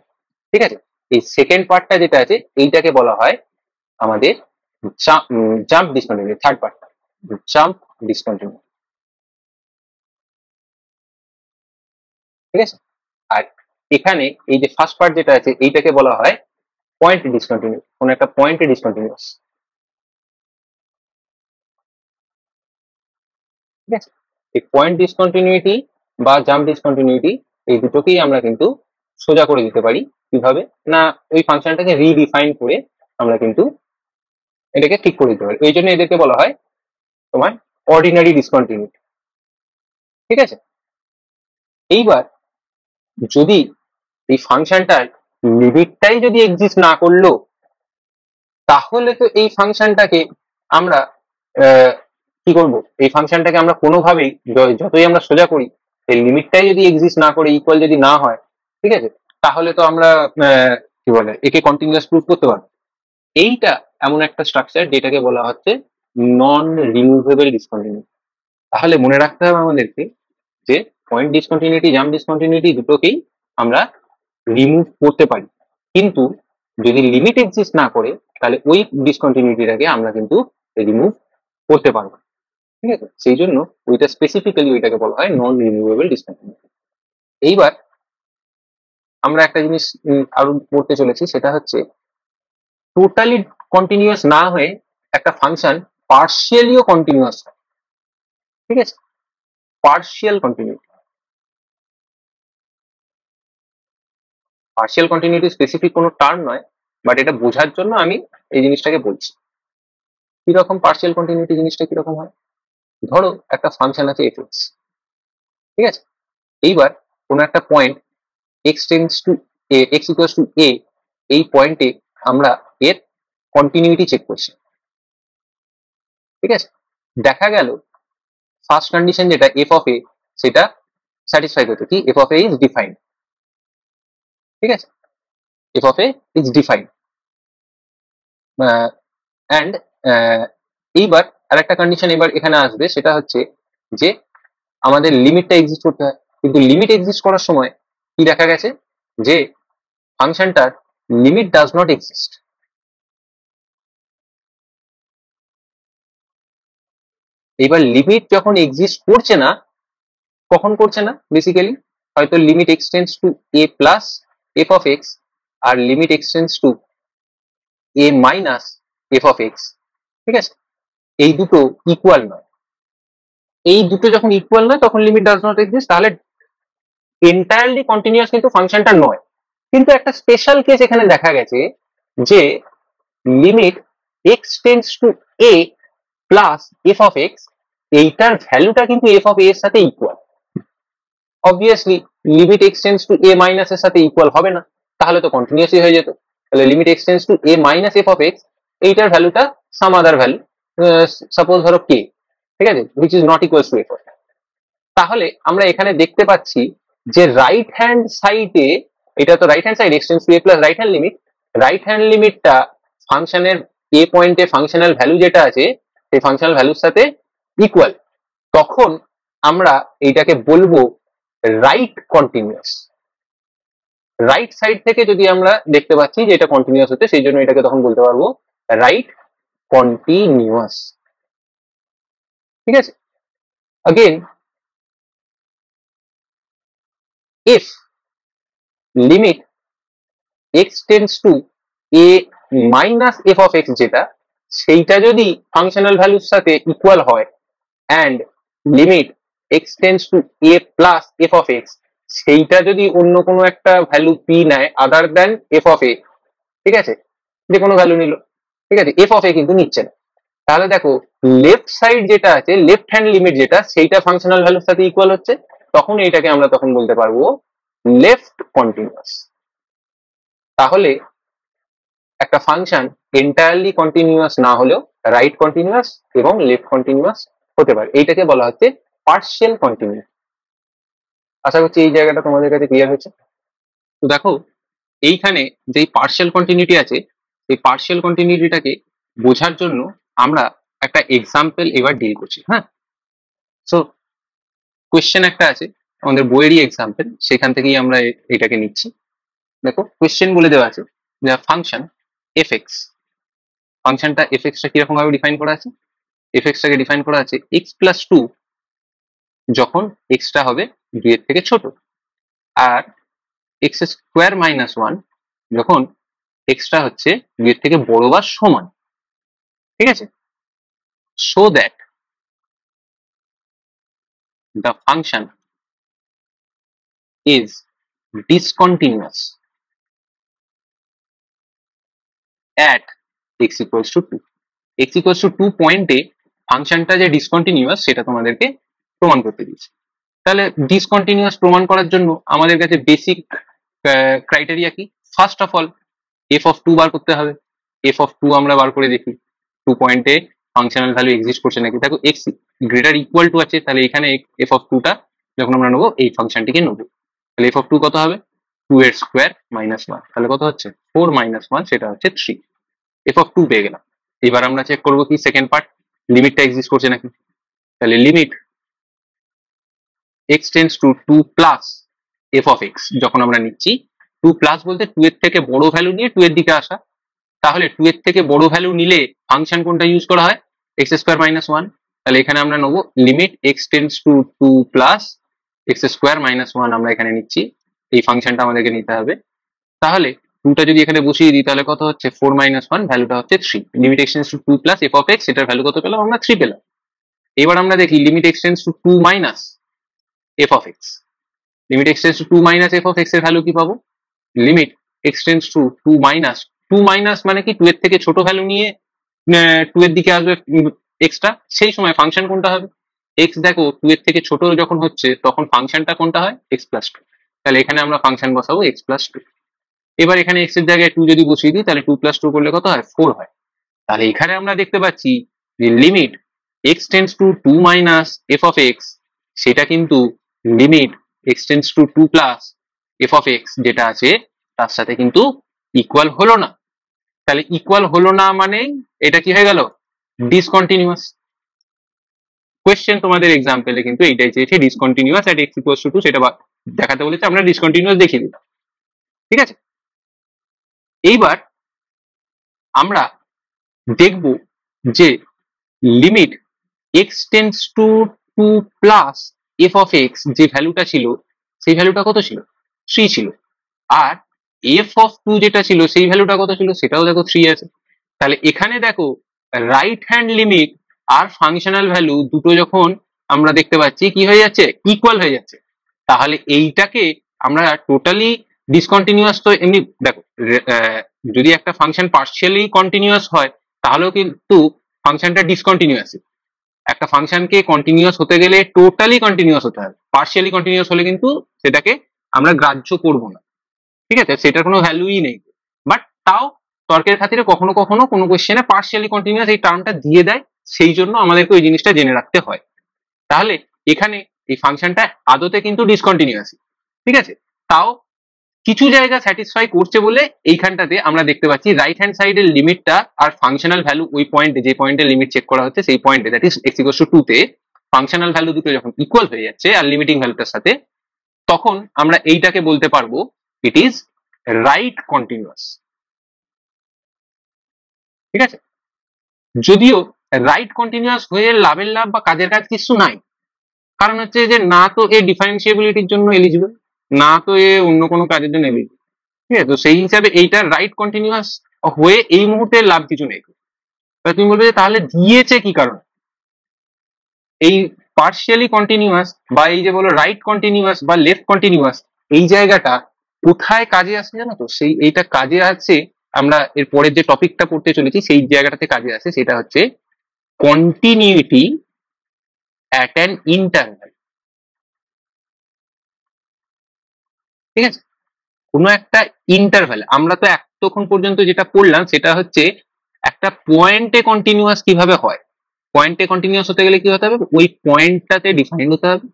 ঠিক আছে, এই সেকেন্ড পার্টটা যেটা আছে এইটাকে বলা হয় আমাদের জাম্প ডিসকন্টিনিউটি, থার্ড পার্টটা জাম্প ডিসকন্টিনিউটি। ঠিক আছে, আর এখানে এই যে ফার্স্ট পার্ট যেটা আছে এইটাকে বলা হয় পয়েন্ট ডিসকন্টিনিউস, কোন একটা পয়েন্টে ডিসকন্টিনিউস। ঠিক আছে, এই পয়েন্ট ডিসকন্টিনিউটি বা জাম্প ডিসকন্টিনিউটি এই দুটোকেই আমরা কিন্তু সোজা করে দিতে পারি, কিভাবে না, ওই ফাংশনটাকে রিডিফাইন করে আমরা কিন্তু এটাকে ঠিক করে দিতে পারি, এই জন্য এদেরকে বলা হয় তোমার অর্ডিনারি ডিসকন্টিনিউটি। ঠিক আছে, এইবার যদি এই ফাংশনটার লিমিটটাই যদি এক্সিস্ট না করলো, তাহলে তো এই ফাংশনটাকে আমরা কি করব, এই ফাংশনটাকে আমরা কোনোভাবেই যতই আমরা সোজা করি, এই লিমিটটাই যদি এক্সিস্ট না করে ইকুয়াল যদি না হয়, ঠিক আছে, তাহলে তো আমরা কি বলে একে কন্টিনিউয়াস প্রুফ করতে পারবো। এইটা এমন একটা স্ট্রাকচার যেটাকে বলা হচ্ছে নন রিমুভেবল ডিসকন্টিনিউটি। তাহলে মনে রাখতে হবে আমাদেরকে যে পয়েন্ট ডিসকন্টিনিউটি জাম্প ডিসকন্টিনিউটি দুটোকেই আমরা রিমুভ করতে পারি, কিন্তু যদি লিমিট এক্সিস্ট না করে, তাহলে ওই ডিসকন্টিনিউটিটাকে আমরা কিন্তু রিমুভ করতে পারবো। ঠিক আছে, সেই জন্য ওইটা স্পেসিফিক্যালি ওইটাকে বলা হয় নন রিনিউয়েবল ডিসকন্টিনিউটি। এইবার আমরা একটা জিনিস আরো পড়তে চলেছি, সেটা হচ্ছে টোটালি কন্টিনিউয়াস না হয়ে একটা ফাংশন পার্শিয়ালিও কন্টিনিউয়াস হয়। ঠিক আছে, partial continuity. Partial continuity specific কোনো টার্ম নয়, বাট এটা বোঝার জন্য আমি এই জিনিসটাকে বলছি। কিরকম পার্শিয়াল কন্টিনিউটি জিনিসটা কিরকম হয়? ধরো একটা ফাংশন আছে f(x), ঠিক আছে, এইবার কোনো একটা point x tends to a, x equals two a, এই পয়েন্টে আমরা এর কন্টিনিউটি চেক করছি। ঠিক আছে, দেখা গেল ফার্স্ট কন্ডিশন যেটা f অফ a, সেটা স্যাটিসফাই করতে কি f of a is defined. ঠিক আছে, f of a is defined. And এইবার আরেকটা কন্ডিশন এবার এখানে আসবে, সেটা হচ্ছে যে আমাদের লিমিটটা এক্সিস্ট করতে হয়, কিন্তু লিমিট এক্সিস্ট করার সময় কি দেখা গেছে যে ফাংশনটার লিমিট ডাজ নট এক্সিস্ট। এবার লিমিট যখন এক্সিস্ট করছে না, কখন করছে না? বেসিক্যালি হয়তো limit x tends to a plus f of x আর limit x tends to a minus f of x। ঠিক আছে, এই দুটো ইকুয়াল নয়। এই দুটো যখন ইকুয়াল নয় তখন লিমিট ডাজ নট এক্সিস্ট, তাহলে এন্টায়ারলি কন্টিনিউয়াস কিন্তু ফাংশনটা নয়। কিন্তু একটা স্পেশাল কেস এখানে দেখা গেছে যে limit x tends to a plus f of x, এইটার ভ্যালুটা কিন্তু f অফ a এর সাথে equal. Obviously limit x tends to a minus এর সাথে ইকুয়াল হবে না, তাহলে তো কন্টিনিউয়াসই হয়ে যেত। তাহলে limit x tends to a minus f of x, এইটার ভ্যালুটা সাম আদার ভ্যালু, সাপোজ ধরো k, ঠিক আছে, which is not equals to f of x। তাহলে আমরা এখানে দেখতে পাচ্ছি যে রাইট হ্যান্ড সাইডে, এটা তো right hand side x tends to a plus right hand limit, right hand লিমিটটা ফাংশনের a পয়েন্টে ফাংশনাল ভ্যালু যেটা আছে সেই ফাংশনাল ভ্যালুর সাথে ইকুয়াল। তখন আমরা এইটাকে বলবো রাইট কন্টিনিউয়াস। রাইট সাইড থেকে যদি আমরা দেখতে পাচ্ছি যে এটা কন্টিনিউয়াস হচ্ছে, সেই জন্য এটাকে তখন বলতে পারবো রাইট কন্টিনিউয়াস। ঠিক আছে, again if limit x tends to a minus f of x, যেটা সেইটা যদি ফাংশনাল ভ্যালুর সাথে ইকুয়াল হয়, and limit x tends to a plus f of x, সেইটা যদি অন্য কোনো একটা ভ্যালু p নেয় other than f of a, ঠিক আছে, যে কোনো ভ্যালু নিল, ঠিক আছে, f of a কিন্তু নিচ্ছে না, তাহলে দেখো লেফট সাইড যেটা আছে, লেফট হ্যান্ড লিমিট যেটা, সেইটা ফাংশনাল ভ্যালুর সাথে ইকুয়াল হচ্ছে, তখন এইটাকে আমরা তখন বলতে পারবো লেফট কন্টিনিউয়াস। তাহলে একটা ফাংশন এন্টায়ারলি কন্টিনিউয়াস না হলেও রাইট কন্টিনিউয়াস এবং লেফট কন্টিনিউয়াস হতে পারে, এইটাকে বলা হচ্ছে পার্শিয়াল কন্টিনিউয়াস। আশা করছি এই জায়গাটা তোমাদের কাছে ক্লিয়ার হয়েছে। তো দেখো এইখানে যে পার্শিয়াল কন্টিনিউটি আছে, এই পার্শিয়াল কন্টিনিউটিটাকে বোঝার জন্য আমরা একটা এক্সাম্পল এবার ডিল করছি। হ্যাঁ, সো কোয়েশ্চেন একটা আছে আমাদের বইয়েরই এক্সাম্পল, সেখান থেকেই আমরা এটাকে নিচ্ছি। দেখো কোয়েশ্চেন বলে দেওয়া আছে যে ফাংশন এফ এক্স, ফাংশনটা এফ এক্সটা কিরকম ভাবে ডিফাইন করা আছে? এফ এক্সটাকে ডিফাইন করা আছে এক্স প্লাস টু যখন এক্সটা হবে 2 এর থেকে ছোট, আর এক্স স্কোয়ার মাইনাস 1 যখন এক্সটা হচ্ছে 2 এর থেকে বড় বা সমান। ঠিক আছে, so that the function is discontinuous at x equals to 2. x equals to 2 পয়েন্টে ফাংশনটা যে ডিসকন্টিনিউয়াস সেটা তোমাদেরকে প্রমাণ করতে দিয়েছে। তাহলে ডিসকন্টিনিউয়াস প্রমাণ করার জন্য আমাদের কাছে বেসিক ক্রাইটেরিয়া কি? First of all F of 2 বার করতে হবে। এফ অফ 2 আমরা বার করে দেখি 2 পয়েন্টে ফাংশনাল ভ্যালু এক্সিস্ট করছে নাকি। দেখো এক্স গ্রেটার ইকুয়াল টু আছে, তাহলে এখানে এফ অফ 2টা যখন আমরা নেবো এই ফাংশনটিকে নেবো, তাহলে এফ অফ 2 কত হবে? 2 এর স্কোয়ার মাইনাস 1, তাহলে কত হচ্ছে 4 মাইনাস 1, সেটা হচ্ছে 3। এফ অফ 2 পেয়ে গেলাম। এবার আমরা চেক করবো কি সেকেন্ড পার্ট, লিমিটটা এক্সিস্ট করছে নাকি। তাহলে limit x tends two 2 plus f of x যখন আমরা নিচ্ছি, 2 প্লাস বলতে 2 এর থেকে বড় ভ্যালু নিয়ে 2 এর দিকে আসা, তাহলে 2 এর থেকে বড় ভ্যালু নিলে ফাংশন কোনটা ইউজ করা হয়? x স্কোয়ার মাইনাস 1, তাহলে এখানে আমরা নেবো limit x tends two 2 plus x square minus 1 আমরা এখানে নিচ্ছি, এই ফাংশনটা আমাদেরকে নিতে হবে। তাহলে 2টা যদি এখানে বসিয়ে দিই তাহলে কত হচ্ছে 4 মাইনাস 1, ভ্যালুটা হচ্ছে 3। Limit x tends two 2 plus f of x, এটার ভ্যালু কত পেলাম আমরা 3 পেলাম। এবার আমরা দেখি limit x tends two 2 minus f of x, limit x tends two 2 minus f of x এর ভ্যালু কি পাবো, limit x tends two 2 minus, 2 minus মানে কি 2 এর থেকে ছোট ভ্যালু নিয়ে 2 এর দিকে আসবে এক্সট্রা, সেই সময় ফাংশন কোনটা হবে, এক্স দেখো 2 এর থেকে ছোট যখন হচ্ছে তখন ফাংশনটা কোনটা হয়, এক্স প্লাস 2। তাহলে এখানে আমরা ফাংশন বসাবো এক্স প্লাস 2। এবার এখানে এক্স এর জায়গায় 2 যদি বসিয়ে দিই তাহলে 2 প্লাস 2 করলে কত হয় 4 হয়। তাহলে এখানে আমরা দেখতে পাচ্ছি যে limit x tends two 2 minus f of x, সেটা কিন্তু limit x tends two 2 plus f of x যেটা আছে তার সাথে কিন্তু ইকুয়াল হলো না। তাহলে ইকুয়াল হলো না মানে এটা কি হয়ে গেল, ডিসকন্টিনিউয়াস। কোয়েশ্চেন তোমাদের এক্সাম্পলে কিন্তু এইটাই চেয়েছে, ডিসকন্টিনিউয়াস এট এক্স ইকুয়ালস টু 2, সেটা দেখাতে বলেছে, আমরা ডিসকন্টিনিউয়াস দেখিয়ে দিলাম। ঠিক আছে, এইবার আমরা দেখব যে limit x tends two 2 plus f of x যে ভ্যালুটা ছিল সেই ভ্যালুটা কত ছিল, 3 ছিল। আর এফ অফ 2 যেটা ছিল সেই ভ্যালুটা কত ছিল, সেটাও দেখো 3 আছে। তাহলে এখানে দেখো রাইট হ্যান্ড লিমিট আর ফাংশনাল ভ্যালু দুটো যখন আমরা দেখতে পাচ্ছি কি হয়ে যাচ্ছে, ইকুয়াল হয়ে যাচ্ছে। তাহলে এইটাকে আমরা টোটালি ডিসকন্টিনিউয়াস, তো এমনি দেখো যদি একটা ফাংশন পার্শিয়ালি কন্টিনিউয়াস হয় তাহলেও কিন্তু ফাংশনটা ডিসকন্টিনিউয়াস। একটা ফাংশনকে কন্টিনিউয়াস হতে গেলে টোটালি কন্টিনিউয়াস হতে হবে, পার্শিয়ালি কন্টিনিউয়াস হলে কিন্তু সেটাকে আমরা গ্রাহ্য করব না। ঠিক আছে, সেটার কোনো ভ্যালুই নেই। বাট তাও তর্কের খাতিরে কখনো কখনো কোনো কোয়েশ্চেনে পার্শিয়ালি কন্টিনিউয়াস এই টার্মটা দিয়ে দেয়, সেই জন্য আমাদেরকে ওই জিনিসটা জেনে রাখতে হয়। তাহলে এখানে এই ফাংশনটা আদতে কিন্তু ডিসকন্টিনিউয়াস, ঠিক আছে, তাও কিছু জায়গা স্যাটিসফাই করছে বলে এইখানটাতে আমরা দেখতে পাচ্ছি রাইট হ্যান্ড সাইডের লিমিটটা আর ফাংশনাল ভ্যালু ওই পয়েন্টে, যে পয়েন্টে লিমিট চেক করা হচ্ছে সেই পয়েন্টে, that is x equals two 2 তে ফাংশনাল ভ্যালু দুটো যখন ইকুয়াল হয়ে যাচ্ছে আর লিমিটিং ভ্যালুটার সাথে, তখন আমরা এইটাকে বলতে পারবো ইট ইজ রাইট কন্টিনিউয়াস। ঠিক আছে, যদিও রাইট কন্টিনিউয়াস হয়ে লাভের লাভ বা কাজের কাজ কিছু নাই, কারণ হচ্ছে যে না তো এ ডিফারেন্সিয়েবিলিটির জন্য এলিজিবল, না তো এ অন্য কোনো কাজের জন্য এলিজিবল। ঠিক আছে, তো সেই হিসাবে এইটা রাইট কন্টিনিউয়াস হয়ে এই মুহূর্তে লাভ কিছু নেই। তুমি বলবে যে তাহলে দিয়েছে কি কারণ, এই পার্শিয়ালি কন্টিনিউয়াস বা এই যে বলো রাইট কন্টিনিউয়াস বা লেফট কন্টিনিউয়াস, এই জায়গাটা কোথায় কাজে আসে জানো তো, সেই এইটা কাজে আছে, আমরা এর পরের যে টপিকটা পড়তে চলেছি সেই জায়গাটাতে কাজে আসে, সেটা হচ্ছে কন্টিনিউইটি অ্যাট অ্যান ইন্টারভ্যাল। ঠিক আছে, কোনো একটা ইন্টারভ্যাল, আমরা তো এতক্ষণ পর্যন্ত যেটা পড়লাম সেটা হচ্ছে একটা পয়েন্টে কন্টিনিউয়াস কিভাবে হয়। পয়েন্টে কন্টিনিউয়াস হতে গেলে কি হতে হবে, ওই পয়েন্টটাতে ডিফাইন হতে হবে,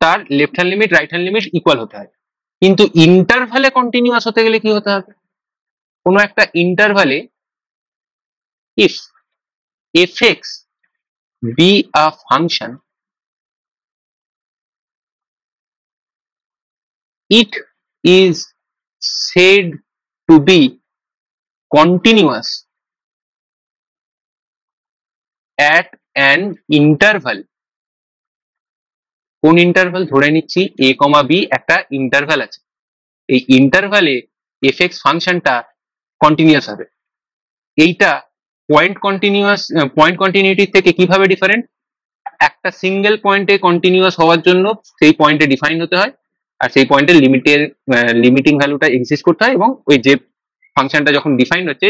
তার left hand limit right hand limit equal হতে হবে। কিন্তু ইন্টারভ্যালে কন্টিনিউয়াস হতে গেলে কি হতে হবে, কোনো একটা ইন্টারভ্যালে if fx be a function, it is said to be continuous at an interval। কোন ইন্টারভ্যাল, ধরে নিচ্ছি a, b একটা ইন্টারভ্যাল আছে, এই ইন্টারভ্যালে fx ফাংশনটা কন্টিনিউয়াস হবে। এইটা পয়েন্ট কন্টিনিউটি থেকে কিভাবে ডিফারেন্ট, একটা সিঙ্গেল পয়েন্টে কন্টিনিউয়াস হওয়ার জন্য সেই পয়েন্টে ডিফাইন হতে হয়, আর সেই পয়েন্টের লিমিটিং ভ্যালুটা এক্সিস্ট করতে হয়, এবং ওই যে ফাংশনটা যখন ডিফাইন হচ্ছে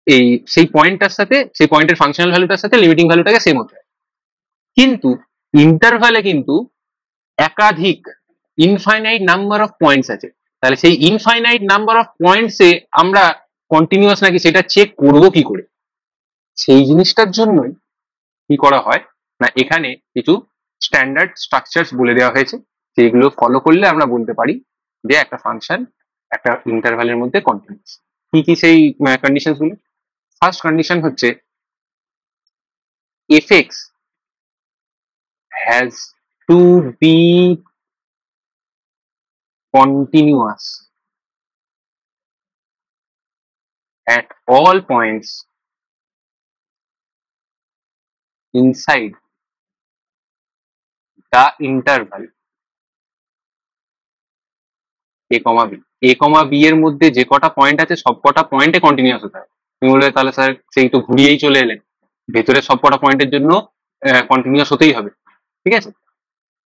এই সেই পয়েন্টটার সাথে, সেই পয়েন্টের ফাংশনাল ভ্যালুটার সাথে লিমিটিং ভ্যালুটাকে সেম হতে হয়। কিন্তু ইন্টারভ্যালে কিন্তু একাধিক ইনফাইনাইট নাম্বার অফ পয়েন্টস আছে, তাহলে সেই ইনফাইনাইট নাম্বার অফ পয়েন্টসে আমরা কন্টিনিউয়াস নাকি সেটা চেক করবো কি করে, সেই জিনিসটার জন্যই কি করা হয় না, এখানে কিছু স্ট্যান্ডার্ড স্ট্রাকচারস বলে দেওয়া হয়েছে, যেগুলো ফলো করলে আমরা বলতে পারি যে একটা ফাংশন একটা ইন্টারভ্যালের মধ্যে কন্টিনিউয়াস। কি কি সেই কন্ডিশন গুলো, ফার্স্ট কন্ডিশন হচ্ছে fx has to be continuous at all points inside the interval a comma b, a comma b এর মধ্যে যে কটা পয়েন্ট আছে সব কটা পয়েন্টে কন্টিনিউয়াস হতে হবে। তুমি বলবে তাহলে স্যার সেই তো ঘুরিয়েই চলে এলেন, ভেতরে সব কটা পয়েন্টের জন্য কন্টিনিউয়াস হতেই হবে, ঠিক আছে?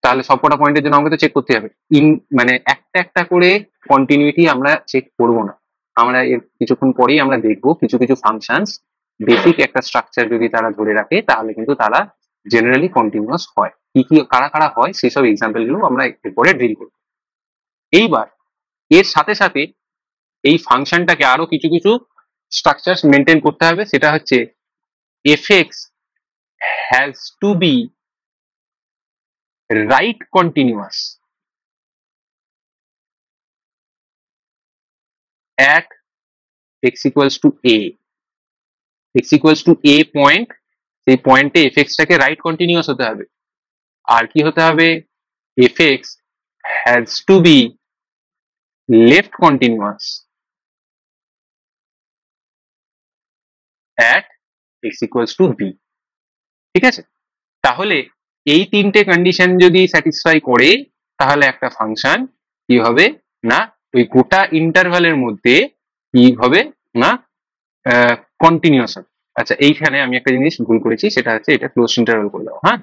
তাহলে সব কটা পয়েন্টের জন্য আমাকে তো চেক করতে হবে। মানে একটা একটা করে কন্টিনিউটি আমরা চেক করব না, আমরা এর কিছুক্ষণ পরেই আমরা দেখবো কিছু কিছু ফাংশনস বেসিক একটা স্ট্রাকচার যদি তারা ধরে রাখে তাহলে কিন্তু তারা জেনারেলি কন্টিনিউয়াস হয়। কি কি কারা কারা হয় সেসব এক্সাম্পল গুলো আমরা এরপরে ড্রিল করবো। এইবার এর সাথে সাথে এই ফাংশনটাকে আরো কিছু কিছু স্ট্রাকচার মেনটেন করতে হবে, সেটা হচ্ছে fx has to be right continuous at x equals to a, x equals to a point, সেই পয়েন্টে fx টাকে রাইট কন্টিনিউয়াস হতে হবে। আর কি হতে হবে, fx has to be left continuous at x equals to b, ঠিক আছে? তাহলে এই তিনটে কন্ডিশন যদি স্যাটিসফাই করে তাহলে একটা ফাংশন কি হবে না ওই গোটা ইন্টারভালের মধ্যে কি হবে না কন্টিনিউয়াস হবে। আচ্ছা, এইখানে আমি একটা জিনিস ভুল করেছি, সেটা হচ্ছে এটা ক্লোজ ইন্টারভাল করে দাও, হ্যাঁ?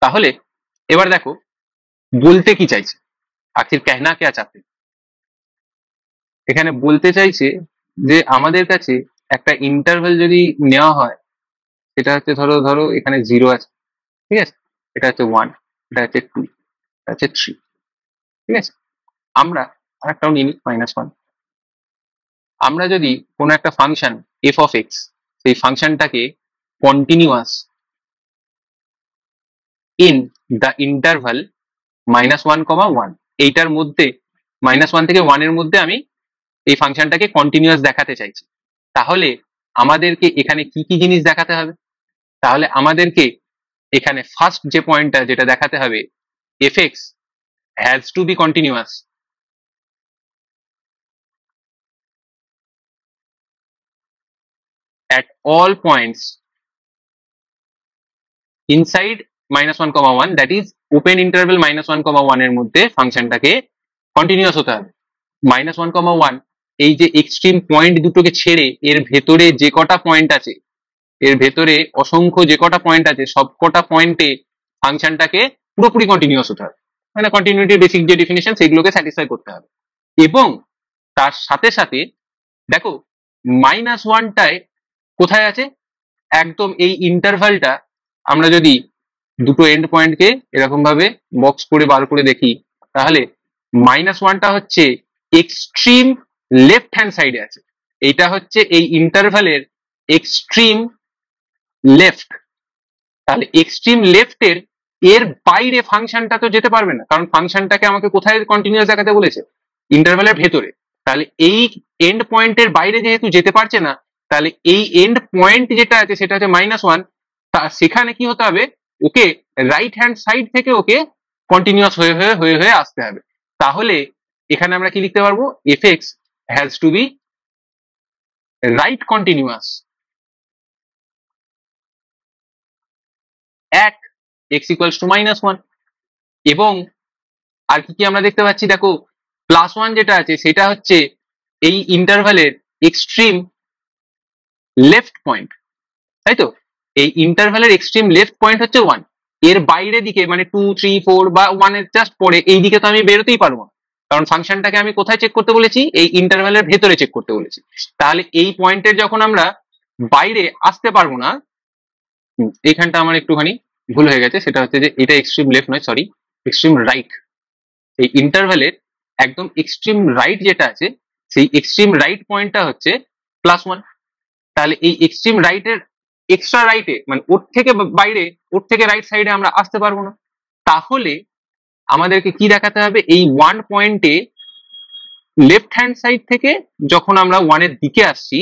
তাহলে এবার দেখো বলতে কি চাইছে, আখির कहना क्या चाहते, এখানে বলতে চাইছে যে আমাদের কাছে একটা ইন্টারভাল যদি নেওয়া হয়, সেটা হচ্ছে ধরো ধরো এখানে 0 আছে, ঠিক আছে, এটা হচ্ছে 1, এটা হচ্ছে 2, এটা হচ্ছে 3, ঠিক আছে? আমরা আরেকটাও নিই -1। আমরা যদি কোনো একটা ফাংশন এফ অফ এক্স, সেই ফাংশনটাকে কন্টিনিউয়াস ইন দ্য ইন্টারভাল -1, 1, এইটার মধ্যে -1 থেকে 1 এর মধ্যে আমি এই ফাংশনটাকে কন্টিনিউয়াস দেখাতে চাইছি, তাহলে আমাদেরকে এখানে কি কি জিনিস দেখাতে হবে? তাহলে আমাদেরকে এখানে ফার্স্ট যে পয়েন্টটা যেটা দেখাতে হবে, f x has to be continuous at all points inside -1, 1, that is open interval -1, 1 এর মধ্যে ফাংশনটাকে কন্টিনিউয়াস হতে হবে। -1, 1 এই যে এক্সট্রিম পয়েন্ট দুটোকে ছেড়ে এর ভেতরে যে কটা পয়েন্ট আছে, এর ভেতরে অসংখ্য যে কটা পয়েন্ট আছে সব কটা পয়েন্টে ফাংশনটাকে পুরোপুরি কন্টিনিউয়াস হতে হবে, মানে কন্টিনিউটির বেসিক যে ডেফিনেশন সেগুলোকে স্যাটিসফাই করতে হবে। এবং তার সাথে সাথে দেখো -1টায় কোথায় আছে, একদম এই ইন্টারভালটা আমরা যদি দুটো এন্ড পয়েন্টকে এরকম ভাবে বক্স করে বার করে দেখি, তাহলে -1টা হচ্ছে এক্সট্রিম লেফট হ্যান্ড সাইডে আছে, এইটা হচ্ছে এই ইন্টারভালের এক্সট্রিম লেফট। তাহলে এক্সট্রিম লেফটের এর বাইরে ফাংশনটা তো যেতে পারবে না, কারণ ফাংশনটাকে আমাকে কোথায় কন্টিনিউয়াস দেখাতে বলেছে, ইন্টারভালের ভেতরে। তাহলে এই এন্ড পয়েন্টের বাইরে যেহেতু যেতে পারছে না, তাহলে এই এন্ড পয়েন্ট যেটা আছে সেটা হচ্ছে -1, সেখানে কি হতে হবে, ওকে রাইট হ্যান্ড সাইড থেকে ওকে কন্টিনিউয়াস হয়ে হয়ে হয়ে হয়ে আসতে হবে। তাহলে এখানে আমরা কি লিখতে পারবো, f x has to be right continuous at x equals to -1। এবং আর কি কি আমরা দেখতে পাচ্ছি, দেখো +1 যেটা আছে সেটা হচ্ছে এই ইন্টারভালের এক্সট্রিম লেফট পয়েন্ট, তাই তো? এই ইন্টারভালের এক্সট্রিম লেফট পয়েন্ট হচ্ছে 1, এর বাইরে দিকে মানে 2, 3, 4 বা 1 এর জাস্ট পরে এই দিকে তো আমি বেরোতেই পারবো না, কারণ ফাংশনটাকে আমি কোথায় চেক করতে বলেছি, এই ইন্টারভালের ভেতরে চেক করতে বলেছি। তাহলে এই পয়েন্টের যখন আমরা বাইরে আসতে পারবো না, এইখানটা আমার একটুখানি ভুল হয়ে গেছে, সেটা হচ্ছে যে এটা এক্সট্রিম লেফট নয়, সরি এক্সট্রিম রাইট। এই ইন্টারভালের একদম এক্সট্রিম রাইট যেটা আছে সেই এক্সট্রিম রাইট পয়েন্টটা হচ্ছে +1। তাহলে এই এক্সট্রিম রাইটের এক্সট্রা রাইটে মানে ওর থেকে বাইরে, ওর থেকে রাইট সাইডে আমরা আসতে পারবো না। তাহলে আমাদেরকে কি দেখাতে হবে, এই 1 পয়েন্টে লেফট হ্যান্ড সাইড থেকে যখন আমরা 1 এর দিকে আসছি,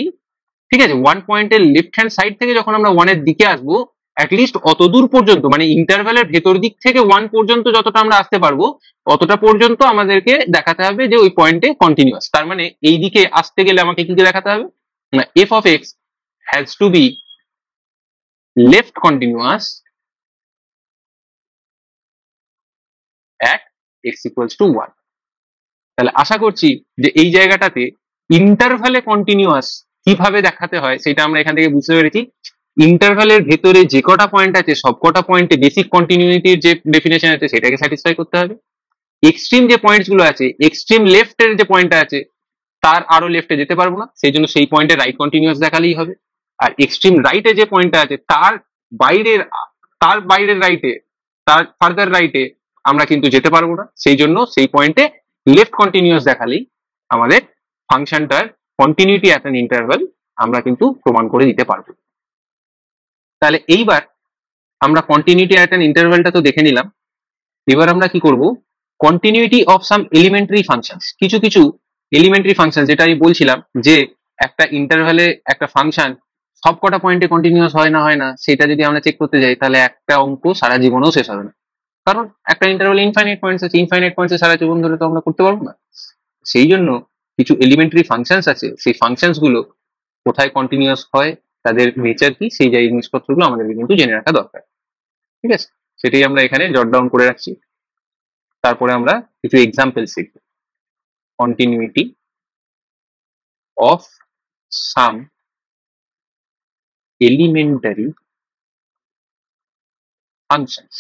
ঠিক আছে, 1 পয়েন্টের লেফট হ্যান্ড সাইড থেকে যখন আমরা 1 এর দিকে আসবো, অ্যাটলিস্ট অতদূর পর্যন্ত মানে ইন্টারভ্যালের ভেতর দিক থেকে 1 পর্যন্ত যতটা আমরা আসতে পারবো অতটা পর্যন্ত আমাদেরকে দেখাতে হবে যে ওই পয়েন্টে কন্টিনিউয়াস। তার মানে এই দিকে আসতে গেলে আমাকে কি দেখাতে হবে না, F of x has to be left continuous at x equals to 1. তাহলে আশা করছি যে এই জায়গাটাতে ইন্টারভালে কন্টিনিউয়াস কিভাবে দেখাতে হয় সেটা আমরা এখান থেকে বুঝতে পেরেছি। ইন্টারভালের ভেতরে যে কটা পয়েন্ট আছে সব কটা পয়েন্টে বেসিক কন্টিনিউইটির যে ডেফিনেশন আছে সেটাকে স্যাটিসফাই করতে হবে। এক্সট্রিম যে পয়েন্টস গুলো আছে, এক্সট্রিম লেফটের যে পয়েন্টটা আছে তার আরো লেফটে যেতে পারবো না, সেই জন্য সেই পয়েন্টে রাইট কন্টিনিউয়াস দেখালেই হবে। আর এক্সট্রিম রাইটে যে পয়েন্টটা আছে বাইরের তার বাইরের রাইটে, তার ফার্দার রাইটে আমরা কিন্তু যেতে পারবো না, সেই জন্য সেই পয়েন্টে লেফট কন্টিনিউয়াস দেখালেই আমাদের ফাংশনটার কন্টিনিউটি অ্যাট অ্যান ইন্টারভাল আমরা কিন্তু প্রমাণ করে দিতে পারবো। তাহলে এইবার আমরা কন্টিনিউটি অ্যাট অ্যান ইন্টারভালটা তো দেখে নিলাম। এবার আমরা কি করব, continuity of some elementary functions, কিছু কিছু এলিমেন্টারি ফাংশন যেটা আমি বলছিলাম যে একটা ইন্টারভ্যালে একটা ফাংশন সব কটা পয়েন্টে কন্টিনিউয়াস হয় না সেটা যদি আমরা চেক করতে যাই তাহলে একটা অঙ্ক সারা জীবনেও শেষ হবে না, কারণ একটা ইন্টারভ্যালে ইনফাইনাইট পয়েন্টস আছে, ইনফাইনাইট পয়েন্টসে সারা জীবন ধরে তো আমরা করতে পারবো না। সেই জন্য কিছু এলিমেন্টারি ফাংশনস আছে, সেই ফাংশনস গুলো কোথায় কন্টিনিউয়াস হয়, তাদের নেচার কি, সেই জিনিসপত্রগুলো আমাদেরকে কিন্তু জেনে রাখা দরকার। ঠিক আছে, সেটাই আমরা এখানে জট ডাউন করে রাখছি। তারপরে আমরা কিছু এক্সাম্পল শিখব। Continuity of some elementary functions.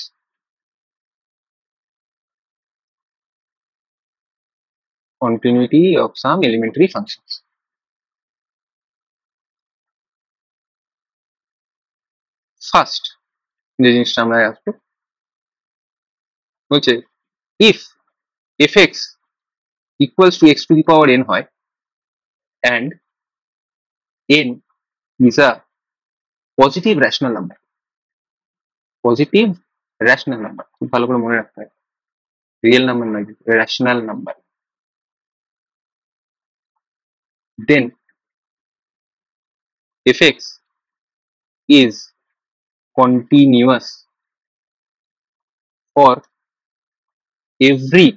Continuity of some elementary functions. First যে জিনিসটা আমরা আসবো বলছে if fx equals to x to the power n হয় and n is a positive rational number, positive rational number, খুব ভালো করে মনে রাখতে হয়, রিয়েল নাম্বার নয়, rational number, then fx is continuous for every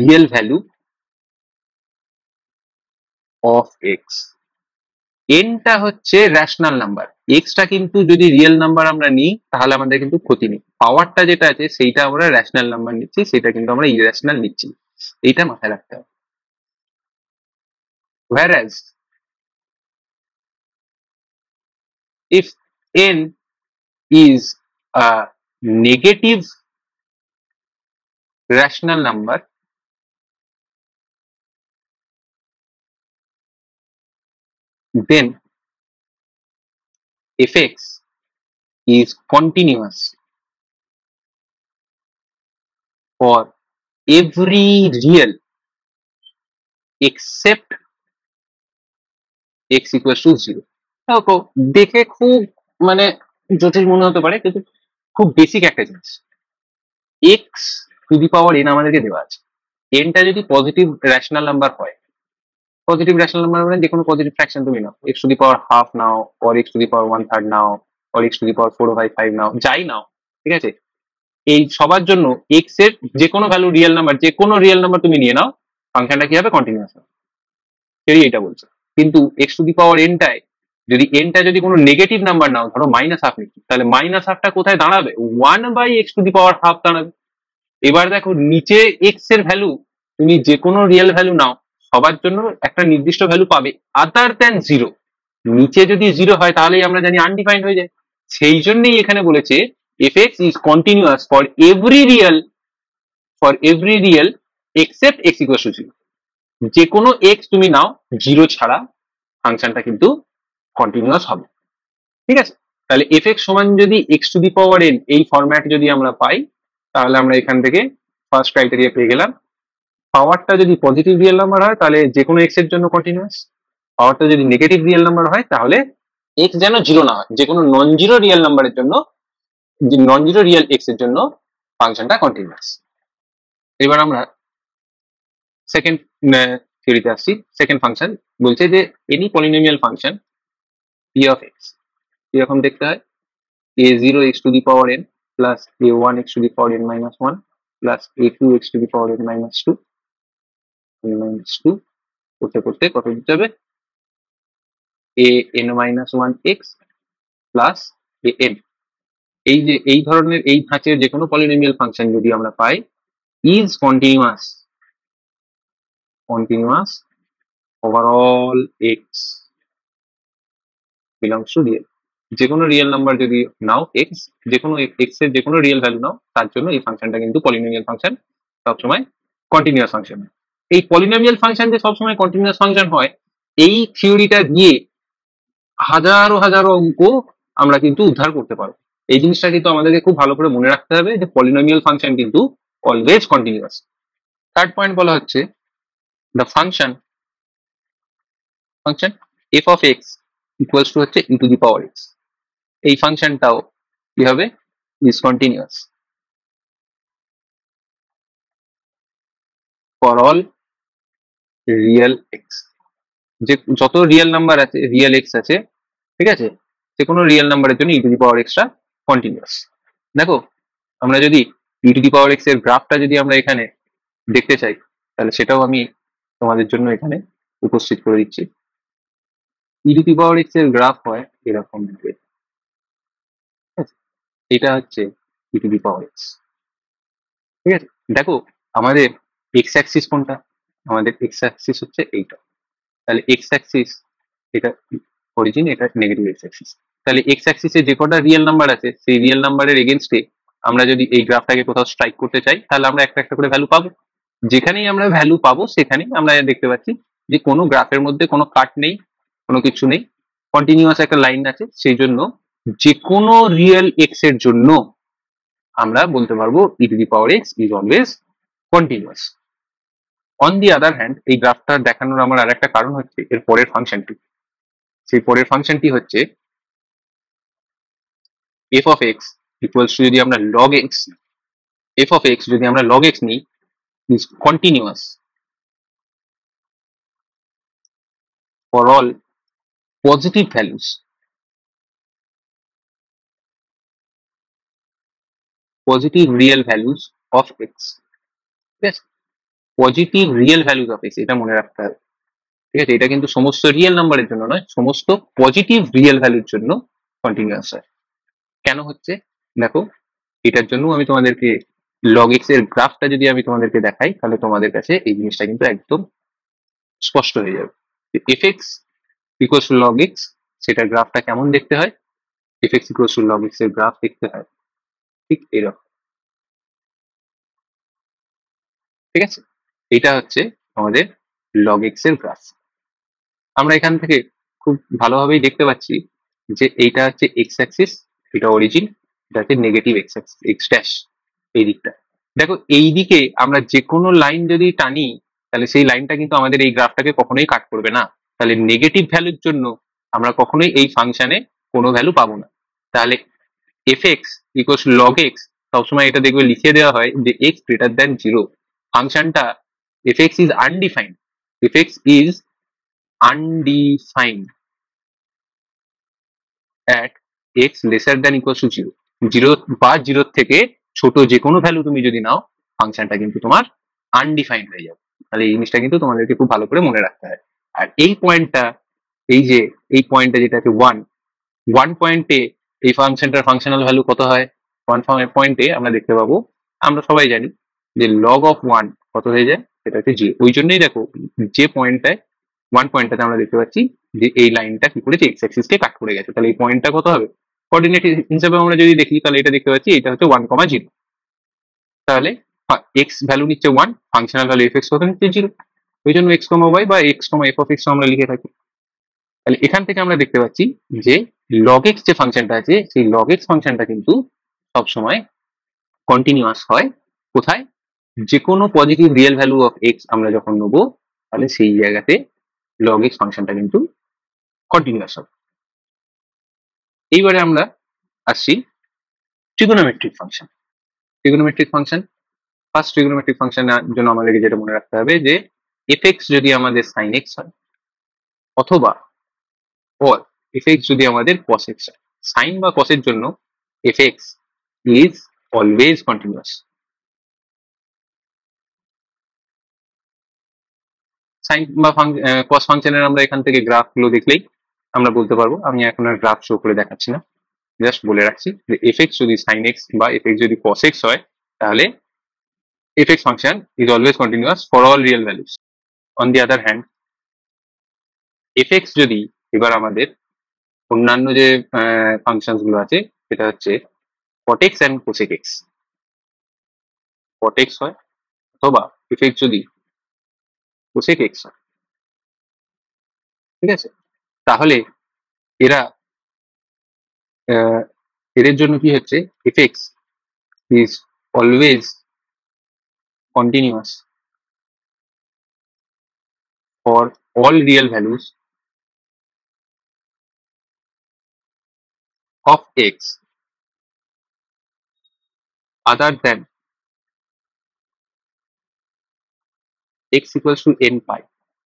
real value of x. n টা হচ্ছে রেশনাল নাম্বার, এক্স টা কিন্তু যদি রিয়েল নাম্বার আমরা নিই তাহলে আমাদের কিন্তু ক্ষতি নেই, পাওয়ারটা যেটা আছে সেইটা আমরা রেশনাল নাম্বার নিচ্ছি, সেটা কিন্তু আমরা ইরেশনাল নিচ্ছি, এইটা মাথায় রাখতে হবে। whereas if n is a negative rational number, then fx is continuous for every real except x equals to 0. দেখো দেখে খুব মানে জটিল মনে হতে পারে কিন্তু খুব বেসিক একটা জিনিস। X to the power n আমাদেরকে দেওয়া আছে, এনটা যদি পজিটিভ রেশনাল নাম্বার হয়, পজিটিভ রেশনাল নাম্বার মানে যে কোনো পজিটিভ ফ্র্যাকশন তুমি নাও, x to the power half নাও, or x to the power 1/3 নাও, or x to the power 4/5 নাও, যাই নাও, ঠিক আছে, এই সবার জন্য এক্স এর যে কোনো ভ্যালু রিয়েল নাম্বার, যে কোনো রিয়েল নাম্বার তুমি নিয়ে নাও, ফাংশনটা কি হবে, কন্টিনিউয়াস হবে, সেই এটা বলছে। কিন্তু এক্স টু দি পাওয়ার এনটায় যদি কোনো নেগেটিভ নাম্বার নাও, ধরো -1/2 নিচ্ছি, তাহলে -1/2টা কোথায় দাঁড়াবে, 1/x two the power half দাঁড়াবে। এবার দেখো নিচে এক্স এর ভ্যালু তুমি যে কোনো রিয়েল ভ্যালু নাও সবার জন্য একটা নির্দিষ্ট ভ্যালু পাবে আদার দ্যান 0, নিচে যদি 0 হয় তাহলেই আমরা জানি আনডিফাইন্ড হয়ে যায়, সেই জন্যই এখানে বলেছে fx is continuous for every real except x equals to 0, যে কোনো x তুমি নাও 0 ছাড়া ফাংশনটা কিন্তু কন্টিনিউয়াস হবে। ঠিক আছে, তাহলে fx সমান যদি x two the power n এই ফরম্যাট যদি আমরা পাই তাহলে আমরা এখান থেকে ফার্স্ট ক্রাইটেরিয়া পেয়ে গেলাম। পাওয়ারটা যদি পজিটিভ রিয়েল নাম্বার হয় তাহলে যে কোনো এক্স এর জন্য কন্টিনিউয়াস, পাওয়ারটা যদি নেগেটিভ রিয়েল নাম্বার হয় তাহলে এক্স যেন 0 না হয়, যে কোনো নন জিরো রিয়েল নাম্বারের জন্য, নন জিরো রিয়েল এক্স এর জন্য ফাংশনটা কন্টিনিউয়াস। এবার আমরা সেকেন্ড থিওরিতে আসছি। সেকেন্ড ফাংশন বলছে যে any polynomial function P of x এরকম দেখতে হয়, a0 x to the power n plus a1 x to the power n minus 1 plus a2 x to the power n minus 2 n minus 2 করতে করতে কত দিতে হবে, A N minus one x plus A N. এই যে এই ধরনের এই ধাঁচের যে কোনো পলিনোমিয়াল ফাংশন যদি আমরা পাই is continuous over all x belongs to real. যে কোনো রিয়েল নাম্বার যদি নাও এক্স, যে কোনো এক্স এর যে কোনো রিয়েল ভ্যালু নাও, তার জন্য এই ফাংশনটা কিন্তু পলিনোমিয়াল ফাংশন সবসময় কন্টিনিউয়াস ফাংশন। এই পলিনোমিয়াল ফাংশন যে সবসময় কন্টিনিউয়াস ফাংশন হয়, এই থিওরিটা দিয়ে হাজারো হাজারো অঙ্ক আমরা কিন্তু উদ্ধার করতে পারবো। এই জিনিসটা কিন্তু আমাদেরকে খুব ভালো করে মনে রাখতে হবে যে পলিনোমিয়াল ফাংশন কিন্তু অলওয়েজ কন্টিনিউয়াস। থার্ড পয়েন্ট বলা হচ্ছে the function F of x equals two হচ্ছে ই টু দি পাওয়ার এক্স। এই ফাংশনটাও কি হবে, is continuous for all real x. যে যত রিয়েল নাম্বার আছে, রিয়েল এক্স আছে, ঠিক আছে, যে কোনো রিয়েল নাম্বারের জন্য ই টু দি পাওয়ার এক্সটা কন্টিনিউয়াস। দেখো আমরা যদি ই টু দি পাওয়ার এক্স এর গ্রাফটা যদি আমরা এখানে দেখতে চাই, তাহলে সেটাও আমি তোমাদের জন্য এখানে উপস্থিত করে দিচ্ছি। ই টু দি পাওয়ার এক্স এর গ্রাফ হয় এরকম ভাবে, এটা হচ্ছে ই টু দি পাওয়ার এক্স, ঠিক আছে। দেখো আমাদের এক্স অ্যাক্সিস কোনটা, আমাদের এক্স অ্যাক্সিস হচ্ছে এইটা। তাহলে এক্স অ্যাক্সিস এটা অরিজিন, এটা নেগেটিভ এক্স অ্যাক্সিস। তাহলে এক্স অ্যাক্সিসে যে কটা রিয়েল নাম্বার আছে সেই রিয়েল নাম্বারের এগেনস্টে আমরা যদি এই গ্রাফটাকে কোথাও স্ট্রাইক করতে চাই, তাহলে আমরা একটা একটা করে ভ্যালু পাবো। যেখানেই আমরা ভ্যালু পাবো সেখানেই আমরা দেখতে পাচ্ছি যে কোনো গ্রাফের মধ্যে কোনো কাট নেই, কোনো কিছু নেই, কন্টিনিউয়াস একটা লাইন আছে। সেই জন্য যে কোনো রিয়েল এক্স এর জন্য আমরা বলতে পারবো e to the power x is always continuous. On the other hand, এই গ্রাফটা দেখানোর আমার আর একটা কারণ হচ্ছে এর পরের ফাংশনটি। সেই পরের ফাংশনটি হচ্ছে f of x equals two, যদি আমরা log x, F of x যদি আমরা লগ এক্স নিই, is continuous for all positive values, positive real values of x. ঠিক আছে, positive real values of x, এটা মনে রাখতে হবে। ঠিক আছে, এটা কিন্তু সমস্ত রিয়েল নাম্বারের জন্য নয়, সমস্ত পজিটিভ রিয়েল ভ্যালুর জন্য কন্টিনিউয়াস হয়। কেন হচ্ছে দেখো, এটার জন্য আমি তোমাদেরকে লগ এক্স এর গ্রাফটা যদি আমি তোমাদেরকে দেখাই, তাহলে তোমাদের কাছে এই জিনিসটা কিন্তু একদম স্পষ্ট হয়ে যাবে। F x equals two log x, সেটার গ্রাফটা কেমন দেখতে হয়, F x equals two log x এর গ্রাফ দেখতে হয় ঠিক এরকম। ঠিক আছে, এটা হচ্ছে আমাদের লগ এক্স এর গ্রাফ। আমরা এখান থেকে খুব ভালোভাবেই দেখতে পাচ্ছি যে এইটা হচ্ছে এক্স অ্যাক্সিস, এটা অরিজিন, এটা হচ্ছে negative x Axis, x dash এই দিকটা। দেখো এই দিকে আমরা যে কোনো লাইন যদি টানি, তাহলে সেই লাইনটা কিন্তু আমাদের এই গ্রাফটাকে কখনোই কাট করবে না। তাহলে নেগেটিভ ভ্যালুর জন্য আমরা কখনোই এই ফাংশনে কোনো ভ্যালু পাবো না। তাহলে F x equals log x, সবসময় এটা দেখবে লিখে দেওয়া হয় যে এক্স গ্রেটার দ্যান জিরো। ফাংশনটা F x is undefined, F x is undefined at x lesser than equals to 0, 0 বা 0 থেকে ছোট যে কোনো ভ্যালু তুমি যদি নাও, ফাংশনটা কিন্তু তোমার আনডিফাইন্ড হয়ে যাবে। তাহলে এই জিনিসটা কিন্তু তোমাদেরকে খুব ভালো করে মনে রাখতে হয়। আর এই পয়েন্টটা, এই যে এই পয়েন্টটা যেটা আছে ওয়ান, ওয়ান পয়েন্টে এই ফাংশনটার ফাংশনাল ভ্যালু কত হয়, ওয়ান পয়েন্টে আমরা দেখতে পাবো, আমরা সবাই জানি যে লগ অফ ওয়ান কত হয়ে যায়, সেটা হচ্ছে জিরো। ওই জন্যই দেখো যে পয়েন্টটায় ওয়ান পয়েন্টটাতে আমরা দেখতে পাচ্ছি যে এই লাইনটা কি করেছে, এক্স অ্যাক্সিসকে কাট করে গেছে। তাহলে এই পয়েন্টটা কত হবে, কোঅর্ডিনেট হিসেবে আমরা যদি দেখি, তাহলে এটা দেখতে পাচ্ছি এটা হচ্ছে 1,0। তাহলে এক্স ভ্যালু নিচ্ছে one, functional value F x কত নিচ্ছে জিরো, ওই জন্য এক্স কমা ওয়াই বা x comma F of x আমরা লিখে থাকি। তাহলে এখান থেকে আমরা দেখতে পাচ্ছি যে লগ এক্স যে ফাংশনটা আছে, সেই লগ এক্স ফাংশনটা কিন্তু সবসময় কন্টিনিউয়াস হয় কোথায়, যে কোনো positive real value of x আমরা যখন নেবো, তাহলে সেই জায়গাতে লগ এক্স ফাংশনটা কিন্তু কন্টিনিউয়াস হবে। এইবারে আমরা আসছি trigonometric function. Trigonometric function, first trigonometric ফাংশনের জন্য আমাদেরকে যেটা মনে রাখতে হবে যে এফ এক্স যদি আমাদের সাইন এক্স হয়, অথবা or এফ এক্স যদি আমাদের কস এক্স হয়, সাইন বা কসের জন্য f x is always continuous. Sine বা কস ফাংশনের আমরা এখান থেকে গ্রাফ গুলো দেখলেই আমরা বলতে পারবো। আমি এখন আর গ্রাফ শো করে দেখাচ্ছি না, জাস্ট বলে রাখছি যে এফ যদি সাইন এক্স বা এফ যদি কস এক্স হয়, তাহলে F function is always continuous for all real values. On the other hand, F যদি এবার আমাদের অন্যান্য যে ফাংশন গুলো আছে, সেটা হচ্ছে cot x and cosec x, cot x হয় অথবা এফ যদি cosec x হয়, ঠিক আছে, তাহলে এরা এদের জন্য কি হচ্ছে, F is always continuous for all real values of x other than x equals to n pi।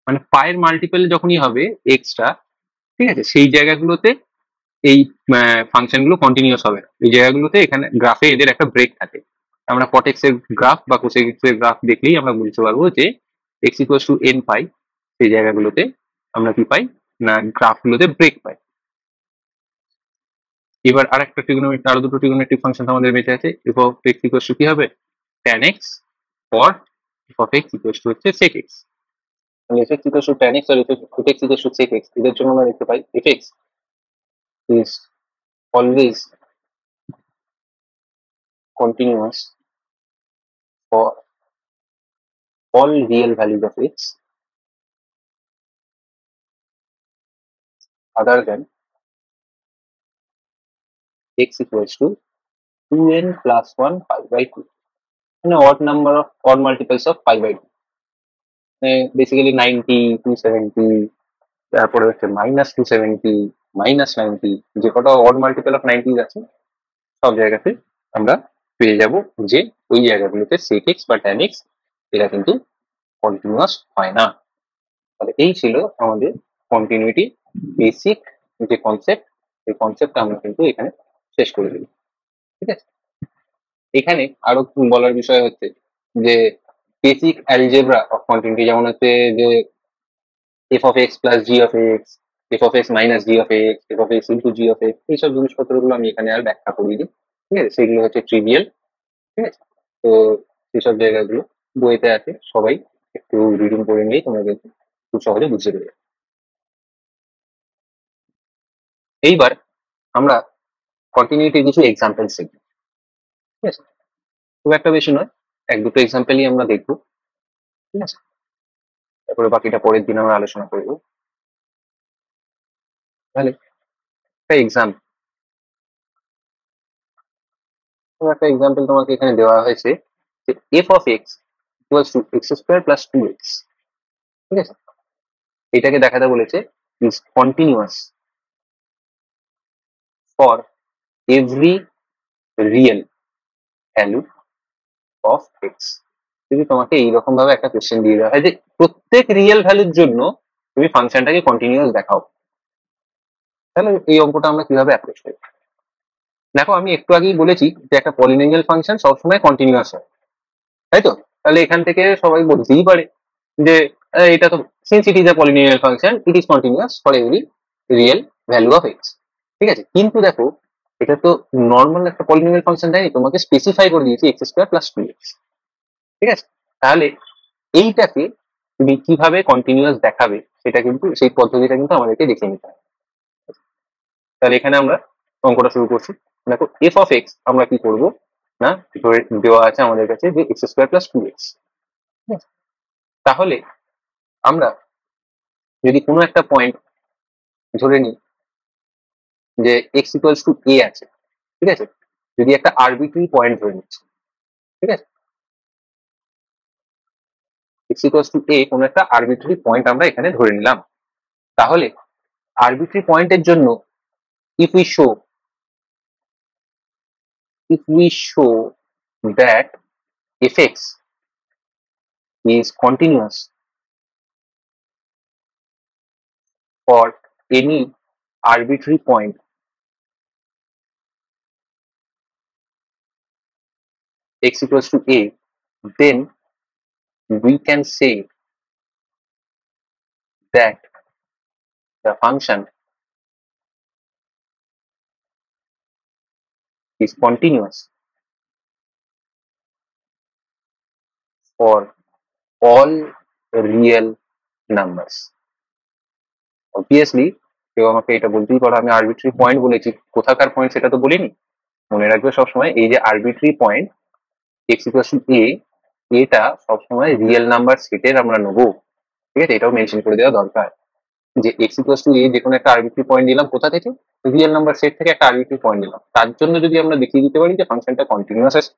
মানে পায়ের মাল্টিপল যখনই হবে এক্সটা, ঠিক আছে, সেই জায়গাগুলোতে এই ফাংশন গুলো কন্টিনিউয়াস হবে না। এই জায়গাগুলোতে এখানে গ্রাফে এদের একটা ব্রেক থাকে। আমরা cot x এর গ্রাফ বা cosec x এর গ্রাফ দেখলেই আমরা বুঝতে পারবো যে x equals to n পাই, সেই জায়গাগুলোতে আমরা কি পাই না, গ্রাফ গুলোতে ব্রেক পাই। এবার আরেকটা ট্রিগোনোমেট্রি, আরো দুটো ট্রিগোনোমেট্রিক ফাংশন আমাদের বেঁচে আছে। f of x equals to কি হবে, tan x, or f of x equals to হচ্ছে sec x। তাহলে f x equals to tan x R f x equals to sec x, এদের জন্য আমরা দেখতে পাই f x is always continuous for all real values of x other than x equals to 2n plus 1 pi by 2, মানে odd multiples of pi by 2, basically 90, 270, তারপরে হচ্ছে -270, -90, যে কটা odd multiple of 90 আছে সব জায়গাতে আমরা পেয়ে যাব যে ওই জায়গাগুলোতে sec x বা tan x এরা কিন্তু কন্টিনিউয়াস হয় না। তাহলে এই ছিল আমাদের কন্টিনিউটি বেসিক যে কনসেপ্ট, এই কনসেপ্টটা আমরা কিন্তু এখানে শেষ করে দিই। ঠিক আছে, এখানে আরো বলার বিষয় হচ্ছে যে বেসিক অ্যালজেব্রা অফ কন্টিনিউটি, যেমন হচ্ছে যে f of x plus g of x, f of x minus g of x, f of x into g of x, এইসব জিনিসপত্রগুলো আমি এখানে আর ব্যাখ্যা করিনি। ঠিক আছে, সেগুলো হচ্ছে ট্রিভিয়াল। ঠিক আছে, তো সেসব জায়গাগুলো বইতে আছে, সবাই একটু রিডিং করে নিলেই তোমরা কিন্তু খুব সহজে বুঝতে পেরে যাবে। এইবার আমরা কন্টিনিউটির কিছু এক্সাম্পল শিখব। ঠিক আছে, খুব একটা বেশি নয়, এক দুটো এক্সাম্পলই আমরা দেখবো। ঠিক আছে, তারপরে বাকিটা পরের দিন আমরা আলোচনা করবো। তাহলে একটা এক্সাম্পল তোমাকে এখানে দেওয়া হয়েছে যে f of x equals to x square plus 2x। ঠিক আছে, এটাকে দেখাতে বলেছে is continuous for every real value of x। যদি তোমাকে এইরকম ভাবে একটা কোশ্চেন দিয়ে দেওয়া হয় যে প্রত্যেক রিয়েল ভ্যালুর জন্য তুমি ফাংশনটাকে কন্টিনিউয়াস দেখাও, তাহলে এই অঙ্কটা আমরা কিভাবে অ্যাপ্রোচ করি। দেখো, আমি একটু আগেই বলেছি যে একটা পলিনোমিয়াল ফাংশন সবসময় কন্টিনিউয়াস হয়, তাই তো? তাহলে এখান থেকে সবাই বলতেই পারে যে এটা তো, since it is a polynomial function it is continuous for every real value of x. ঠিক আছে, কিন্তু দেখো এটা তো নর্মাল একটা পলিনোমিয়াল ফাংশন দেয়নি, তোমাকে স্পেসিফাই করে দিয়েছি এক্স স্কোয়ার প্লাস 2x। ঠিক আছে, তাহলে এইটাকে তুমি কিভাবে কন্টিনিউয়াস দেখাবে সেটা কিন্তু, সেই পদ্ধতিটা কিন্তু আমাদেরকে দেখে নিতে হবে। তাহলে এখানে আমরা অঙ্কটা শুরু করছি। দেখো এফ অফ এক্স আমরা কি করব না, ধরে দেওয়া আছে আমাদের কাছে যে এক্স স্কোয়ার প্লাস 2x। তাহলে আমরা যদি কোনো একটা পয়েন্ট ধরে নিই যে এক্স ইকুয়ালস টু এ আছে, ঠিক আছে, যদি একটা আরবিট্রারি পয়েন্ট ধরে নিচ্ছি, ঠিক আছে, এক্স ইকুয়ালস টু এ কোনো একটা আরবিট্রারি পয়েন্ট আমরা এখানে ধরে নিলাম। তাহলে আরবিট্রারি পয়েন্টের জন্য if we show that fx is continuous for any arbitrary point x equals to a, then we can say that the function is continuous for all real numbers. Obviously কেউ আমাকে এটা বলতেই পারো আমি আরবিট্রারি পয়েন্ট বলেছি, কোথাকার point সেটা তো বলিনি। মনে রাখবে সবসময় এই যে arbitrary point x equal to a, এটা সবসময় রিয়েল নাম্বার সেটের আমরা নেবো, ঠিক আছে? এটাও মেনশন করে দেওয়া দরকার যে এক্স ইকুয়াল টু এ যে কোনো একটা আরবিট্রারি পয়েন্ট দিলাম কোথা থেকে, রিয়েল নাম্বার সেট থেকে একটা আরবিট্রারি পয়েন্ট দিলাম, তার জন্য যদি আমরা দেখিয়ে দিতে পারি যে ফাংশনটা কন্টিনিউয়াস আছে,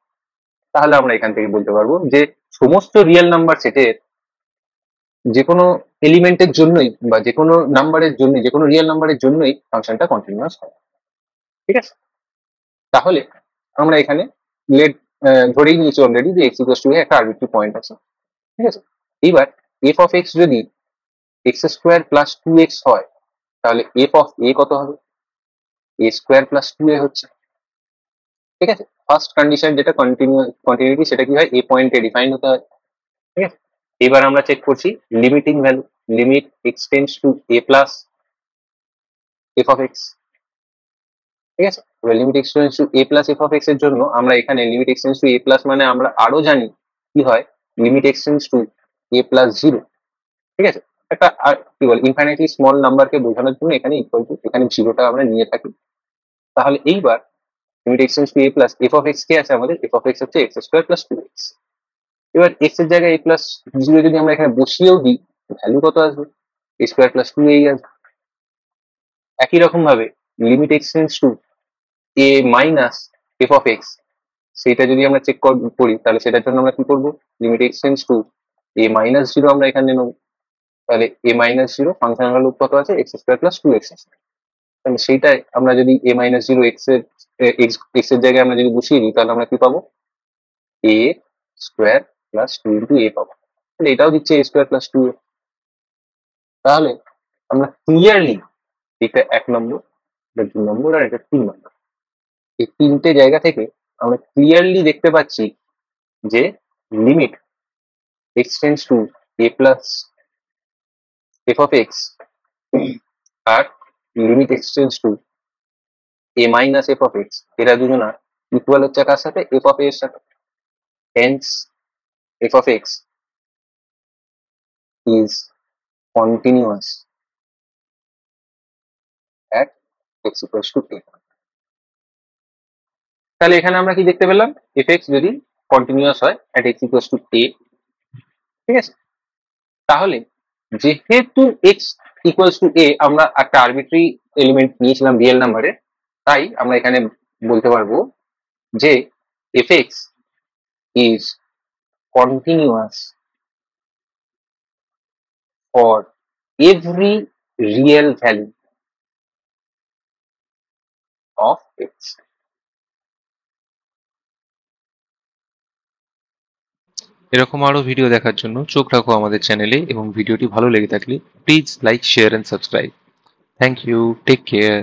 তাহলে আমরা এখান থেকে বলতে পারবো যে সমস্ত রিয়েল নাম্বার সেটের যে কোনো এলিমেন্টের জন্যই বা যে কোনো নাম্বারের জন্য, যে কোনো রিয়েল নাম্বারের জন্যই ফাংশনটা কন্টিনিউয়াস হয়, ঠিক আছে? তাহলে আমরা এখানে লেট ধরেই নিয়েছি অলরেডি যে এক্স ইকুয়াল টু এ একটা আরবিট্রারি পয়েন্ট আছে, ঠিক আছে? এবার এফ অফ এক্স যদি x square plus two x হয়, তাহলে এফ অফ এ কত হবে? A square plus two a হচ্ছে, ঠিক আছে? ফার্স্ট কন্ডিশন যেটা কন্টিনিউটি সেটা কি হয়, এ পয়েন্টে ডিফাইন হতে হয়, ঠিক আছে? এবার আমরা চেক করছি limiting value, limit x tends to a plus f of x, ঠিক আছে? এবার limit x tends to a plus f of x এর জন্য আমরা এখানে limit x tends to a plus মানে আমরা আরো জানি কি হয়, limit x tends to a plus zero, ঠিক আছে? একটা কি বল ইনফাইনাইটলি স্মল নাম্বারকে বোঝানোর জন্য এখানে ইকুয়াল টু, এখানে জিরোটা আমরা নিয়ে থাকি। তাহলে এইবার limit x tends to a plus f of x কে আছে আমাদের, এফ অফ এক্স হচ্ছে x square plus two x. এবার এক্স এর জায়গায় এ প্লাস জিরো যদি আমরা এখানে বসিয়েও দিই, ভ্যালু কত আসবে, এ স্কোয়ার প্লাস টু এই আসবে। একই রকম ভাবে limit x tends to a minus f of x, সেটা যদি আমরা চেক করি তাহলে সেটার জন্য আমরা কি করবো, limit x tends to a minus zero আমরা এখানে নেবো, তাহলে a minus zero function value কত আছে, x square plus two x আছে। তাহলে সেইটাই আমরা যদি এ মাইনাস জিরো এক্স এর এক্স এর জায়গায় আমরা যদি বসিয়ে দিই তাহলে আমরা কি পাবো, এ স্কোয়ার প্লাস টু ইন্টু এ পাবো। তাহলে এটাও দিচ্ছে এ স্কোয়ার প্লাস টু এ। তাহলে আমরা ক্লিয়ারলি এটা এক নম্বর, এটা দু নম্বর আর এটা তিন নম্বর, এই তিনটে জায়গা থেকে আমরা ক্লিয়ারলি দেখতে পাচ্ছি যে limit x tends to a plus f of x আর limit x tends to a minus f of x, এরা দুজনা ইকুয়াল হচ্ছে কার সাথে, এফ অফ এর সাথে। Hence f of x is continuous at x equals to a। তাহলে এখানে আমরা কি দেখতে পেলাম, এফ এক্স যদি কন্টিনিউয়াস হয় at x equals to a, ঠিক আছে? তাহলে যেহেতু x equals to a আমরা একটা আরবিট্রারি এলিমেন্ট নিয়েছিলাম রিয়েল নাম্বারে, তাই আমরা এখানে বলতে পারবো যে F x is continuous for every real value of x। এরকম আরো ভিডিও দেখার জন্য চোখ রাখো আমাদের চ্যানেলে, এবং ভিডিওটি ভালো লেগে থাকলে please like, share and subscribe. Thank you, take care.